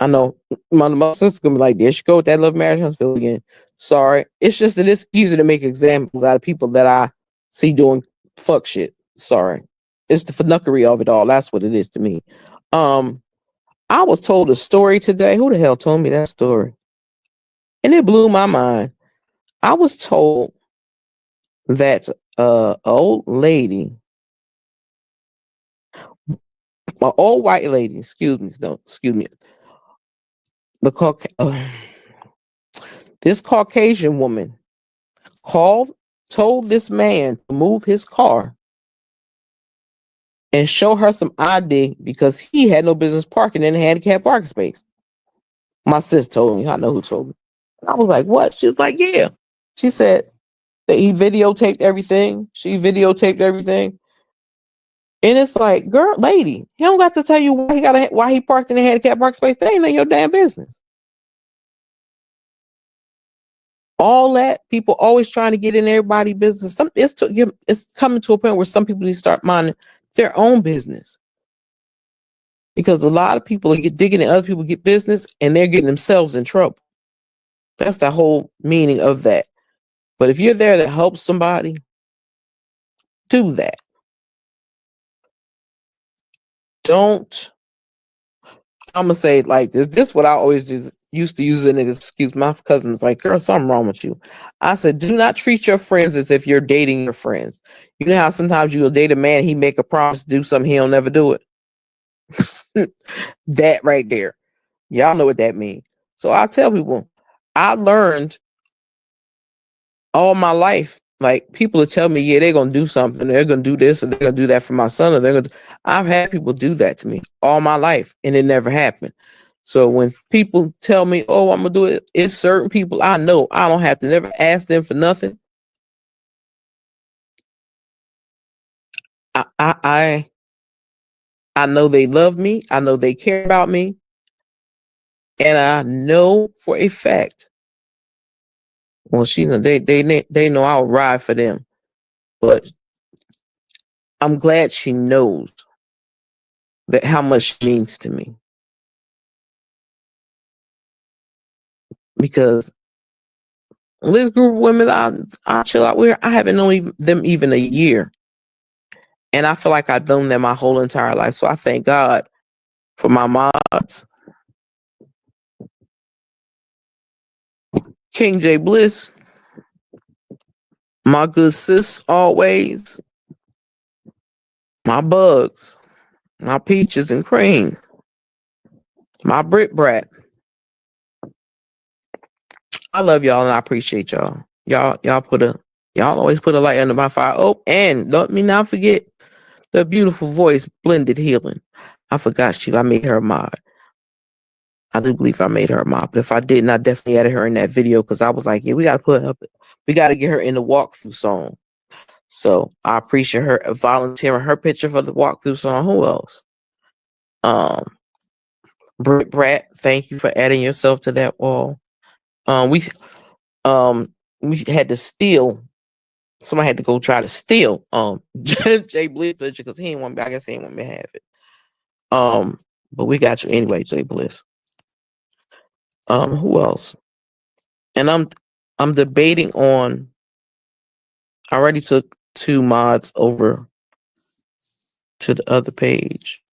I know my sister's gonna be like, there she go with that love marriage Huntsville again. Sorry. It's just that it's easy to make examples out of people that I see doing fuck shit. Sorry. It's the fuckery of it all. That's what it is to me. I was told a story today. Who the hell told me that story? And it blew my mind. I was told that old lady, an old white lady, excuse me, the this Caucasian woman told this man to move his car and show her some ID because he had no business parking in a handicapped parking space. My sis told me. I know who told me. And I was like, what? She's like, yeah. She said that he videotaped everything. She videotaped everything. And it's like, girl, lady, he don't got to tell you why he parked in a handicapped parking space. That ain't none of your damn business. All that people always trying to get in everybody's business. It's coming to a point where some people need to start minding their own business, because a lot of people get digging in other people get business and they're getting themselves in trouble. That's the whole meaning of that. But if you're there to help somebody, do that. Don't. I'm gonna say it like this. This is what I always used to use as an excuse. My cousin was like, "Girl, something wrong with you." I said, "Do not treat your friends as if you're dating your friends. You know how sometimes you'll date a man, he make a promise to do something, he'll never do it. That right there, y'all know what that means." So I tell people, I learned all my life. Like, people will tell me, yeah, they're gonna do something, they're gonna do this, or they're gonna do that for my son, or they're gonna. I've had people do that to me all my life, and it never happened. So when people tell me, "Oh, I'm gonna do it," it's certain people I know I don't have to never ask them for nothing. I I I, I know they love me. I know they care about me, and I know for a fact. Well, they know I'll ride for them, but I'm glad she knows that how much she means to me, because this group of women I chill out with, I haven't known them even a year, and I feel like I've known them my whole entire life. So I thank God for my mods, King J Bliss, my good sis always, my bugs, my peaches and cream, my Brit Brat. I love y'all and I appreciate y'all. Y'all always put a light under my fire. Oh, and let me not forget the beautiful voice, Blended Healing. I forgot I made her a mod. I do believe I made her a mod, but if I didn't, I definitely added her in that video because I was like, yeah, we gotta get her in the walkthrough song. So I appreciate her volunteering her picture for the walkthrough song. Who else? Brit Brat, thank you for adding yourself to that wall. Um, we we had to steal. Somebody had to go try to steal Jay Bliss picture because he ain't want me. I guess he ain't want me to have it. But we got you anyway, Jay Bliss. Who else? And I'm debating on. I already took 2 mods over to the other page.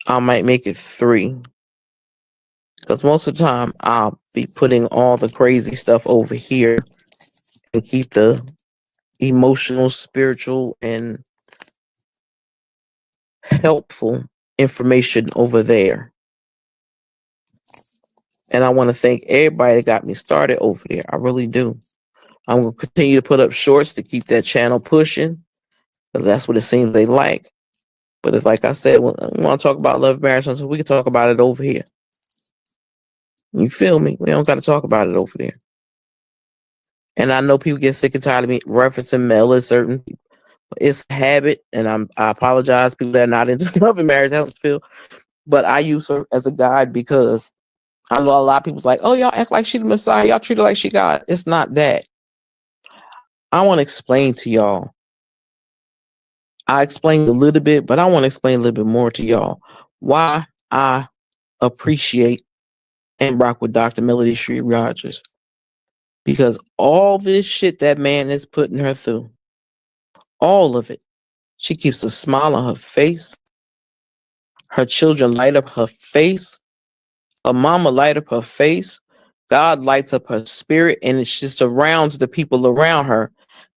I might make it 3 because most of the time I'll be putting all the crazy stuff over here and keep the emotional, spiritual, and helpful information over there. And I want to thank everybody that got me started over there. I really do. I'm going to continue to put up shorts to keep that channel pushing because that's what it seems they like. But if, like I said, we want to talk about love, marriage, so we can talk about it over here. You feel me? We don't got to talk about it over there. And I know people get sick and tired of me referencing Mel as certain people. It's a habit, and I apologize. People that are not into love and marriage, I don't feel. But I use her as a guide because I know a lot of people's like, oh, y'all act like she the Messiah. Y'all treat her like she God. It's not that. I want to explain to y'all. I explained a little bit, but I want to explain a little bit more to y'all why I appreciate and rock with Dr. Melody Shree Rogers. Because all this shit that man is putting her through, all of it, she keeps a smile on her face. Her children light up her face. A mama light up her face. God lights up her spirit, and she surrounds the people around her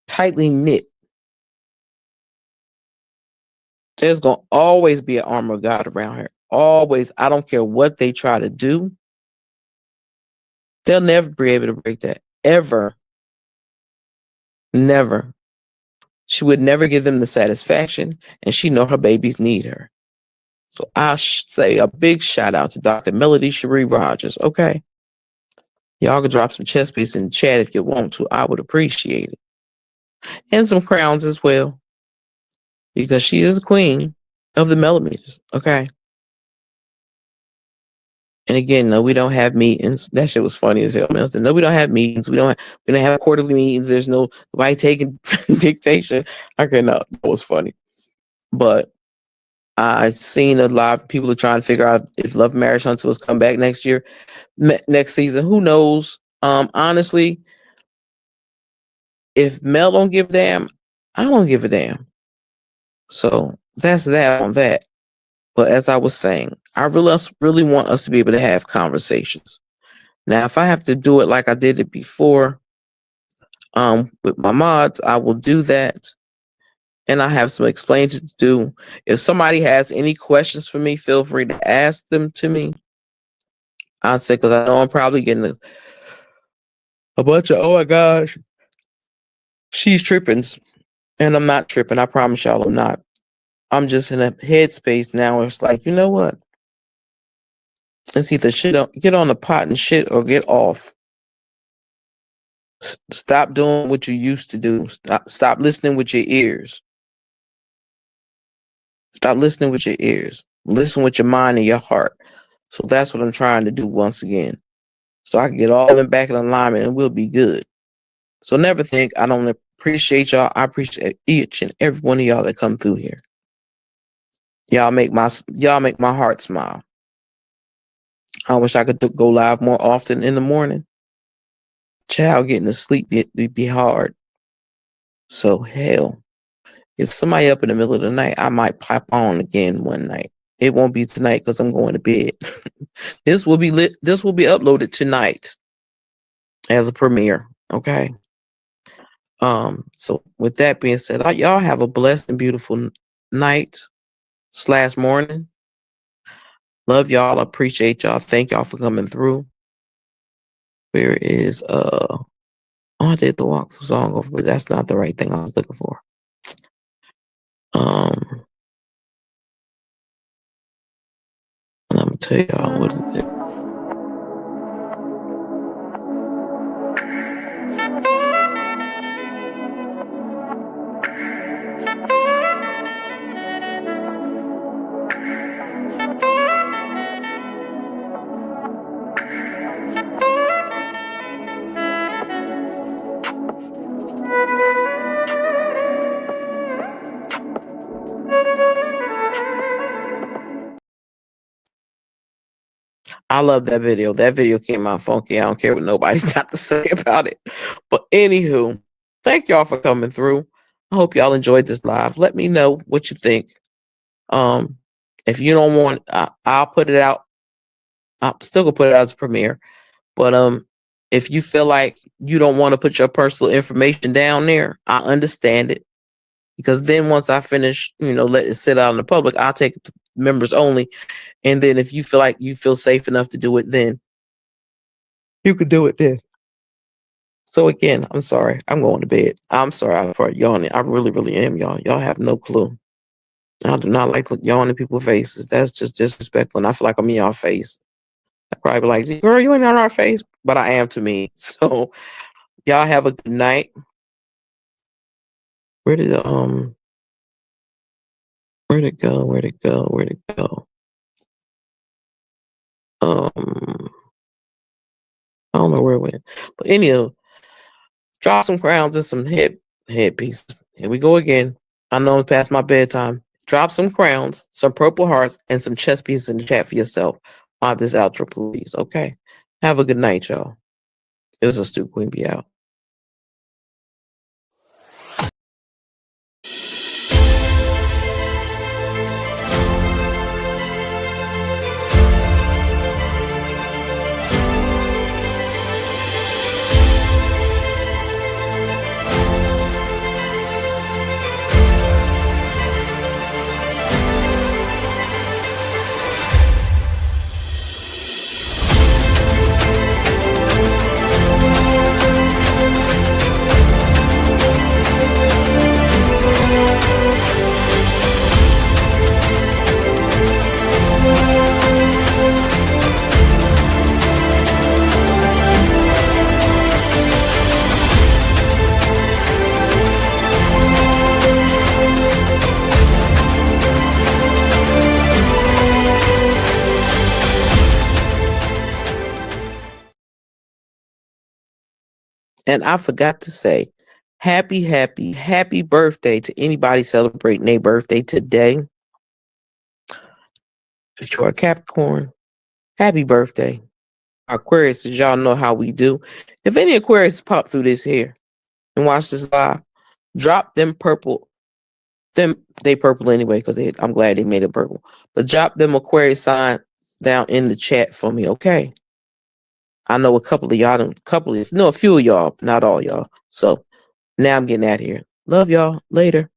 tightly knit. There's going to always be an armor of God around her. Always. I don't care what they try to do. They'll never be able to break that. Ever. Never. She would never give them the satisfaction, and she know her babies need her. So I say a big shout out to Dr. Melody Cherie Rogers. Okay. Y'all can drop some chess pieces in the chat if you want to. I would appreciate it. And some crowns as well. Because she is the queen of the millimeters. Okay. And again, no, we don't have meetings. That shit was funny as hell. No, we don't have meetings. We don't have quarterly meetings. There's nobody taking dictation. Okay, no, that was funny. But I've seen a lot of people are trying to figure out if Love Marriage Hunter was come back next year, next season. Who knows? Honestly, if Mel don't give a damn, I don't give a damn. So that's that on that. But as I was saying, I really want us to be able to have conversations. Now, if I have to do it like I did it before, with my mods, I will do that. And I have some explaining to do. If somebody has any questions for me, feel free to ask them to me. I say, because I know I'm probably getting a bunch of, oh my gosh, she's tripping. And I'm not tripping. I promise y'all I'm not. I'm just in a headspace now where it's like, you know what? It's either get on the pot and shit or get off. Stop doing what you used to do. Stop listening with your ears. Stop listening with your ears. Listen with your mind and your heart. So that's what I'm trying to do once again. So I can get all them back in alignment and we'll be good. So never think I don't appreciate y'all. I appreciate each and every one of y'all that come through here. Y'all make my heart smile. I wish I could go live more often in the morning. Child, getting to sleep it'd be hard. So hell, if somebody up in the middle of the night, I might pop on again one night. It won't be tonight because I'm going to bed. This will be lit. This will be uploaded tonight as a premiere. Okay. So with that being said, y'all have a blessed and beautiful night / morning. Love y'all. Appreciate y'all. Thank y'all for coming through. Where is oh, I did the walk song over, but that's not the right thing I was looking for. And I'm gonna tell y'all what is it. I love that video. That video came out funky. I don't care what nobody got to say about it. But anywho, thank y'all for coming through. I hope y'all enjoyed this live. Let me know what you think. If you don't want, I'll put it out. I'm still gonna put it out as a premiere. But if you feel like you don't want to put your personal information down there, I understand it. Because then once I finish, let it sit out in the public, I'll take it to members only. And then if you feel like you feel safe enough to do it, then you could do it then. So again, I'm sorry. I'm going to bed. I'm sorry for yawning. I really, really am, y'all. Y'all have no clue. I do not like yawning people's faces. That's just disrespectful. And I feel like I'm in y'all face. I probably be like, girl, you ain't on our face. But I am to me. So y'all have a good night. Where'd it go? Where'd it go? don't know where it went. But anyhow, drop some crowns and some headpieces. Here we go again. I know it's past my bedtime. Drop some crowns, some purple hearts, and some chess pieces in the chat for yourself on this outro, please. Okay. Have a good night, y'all. This is Stu Queen be out. And I forgot to say, happy birthday to anybody celebrating their birthday today. If you're a Capricorn, happy birthday. Aquarius, as y'all know how we do. If any Aquarius pop through this here and watch this live, drop them purple. They purple anyway because I'm glad they made it purple. But drop them Aquarius sign down in the chat for me, okay? I know a couple of y'all, a few of y'all, not all y'all. So now I'm getting out of here. Love y'all. Later.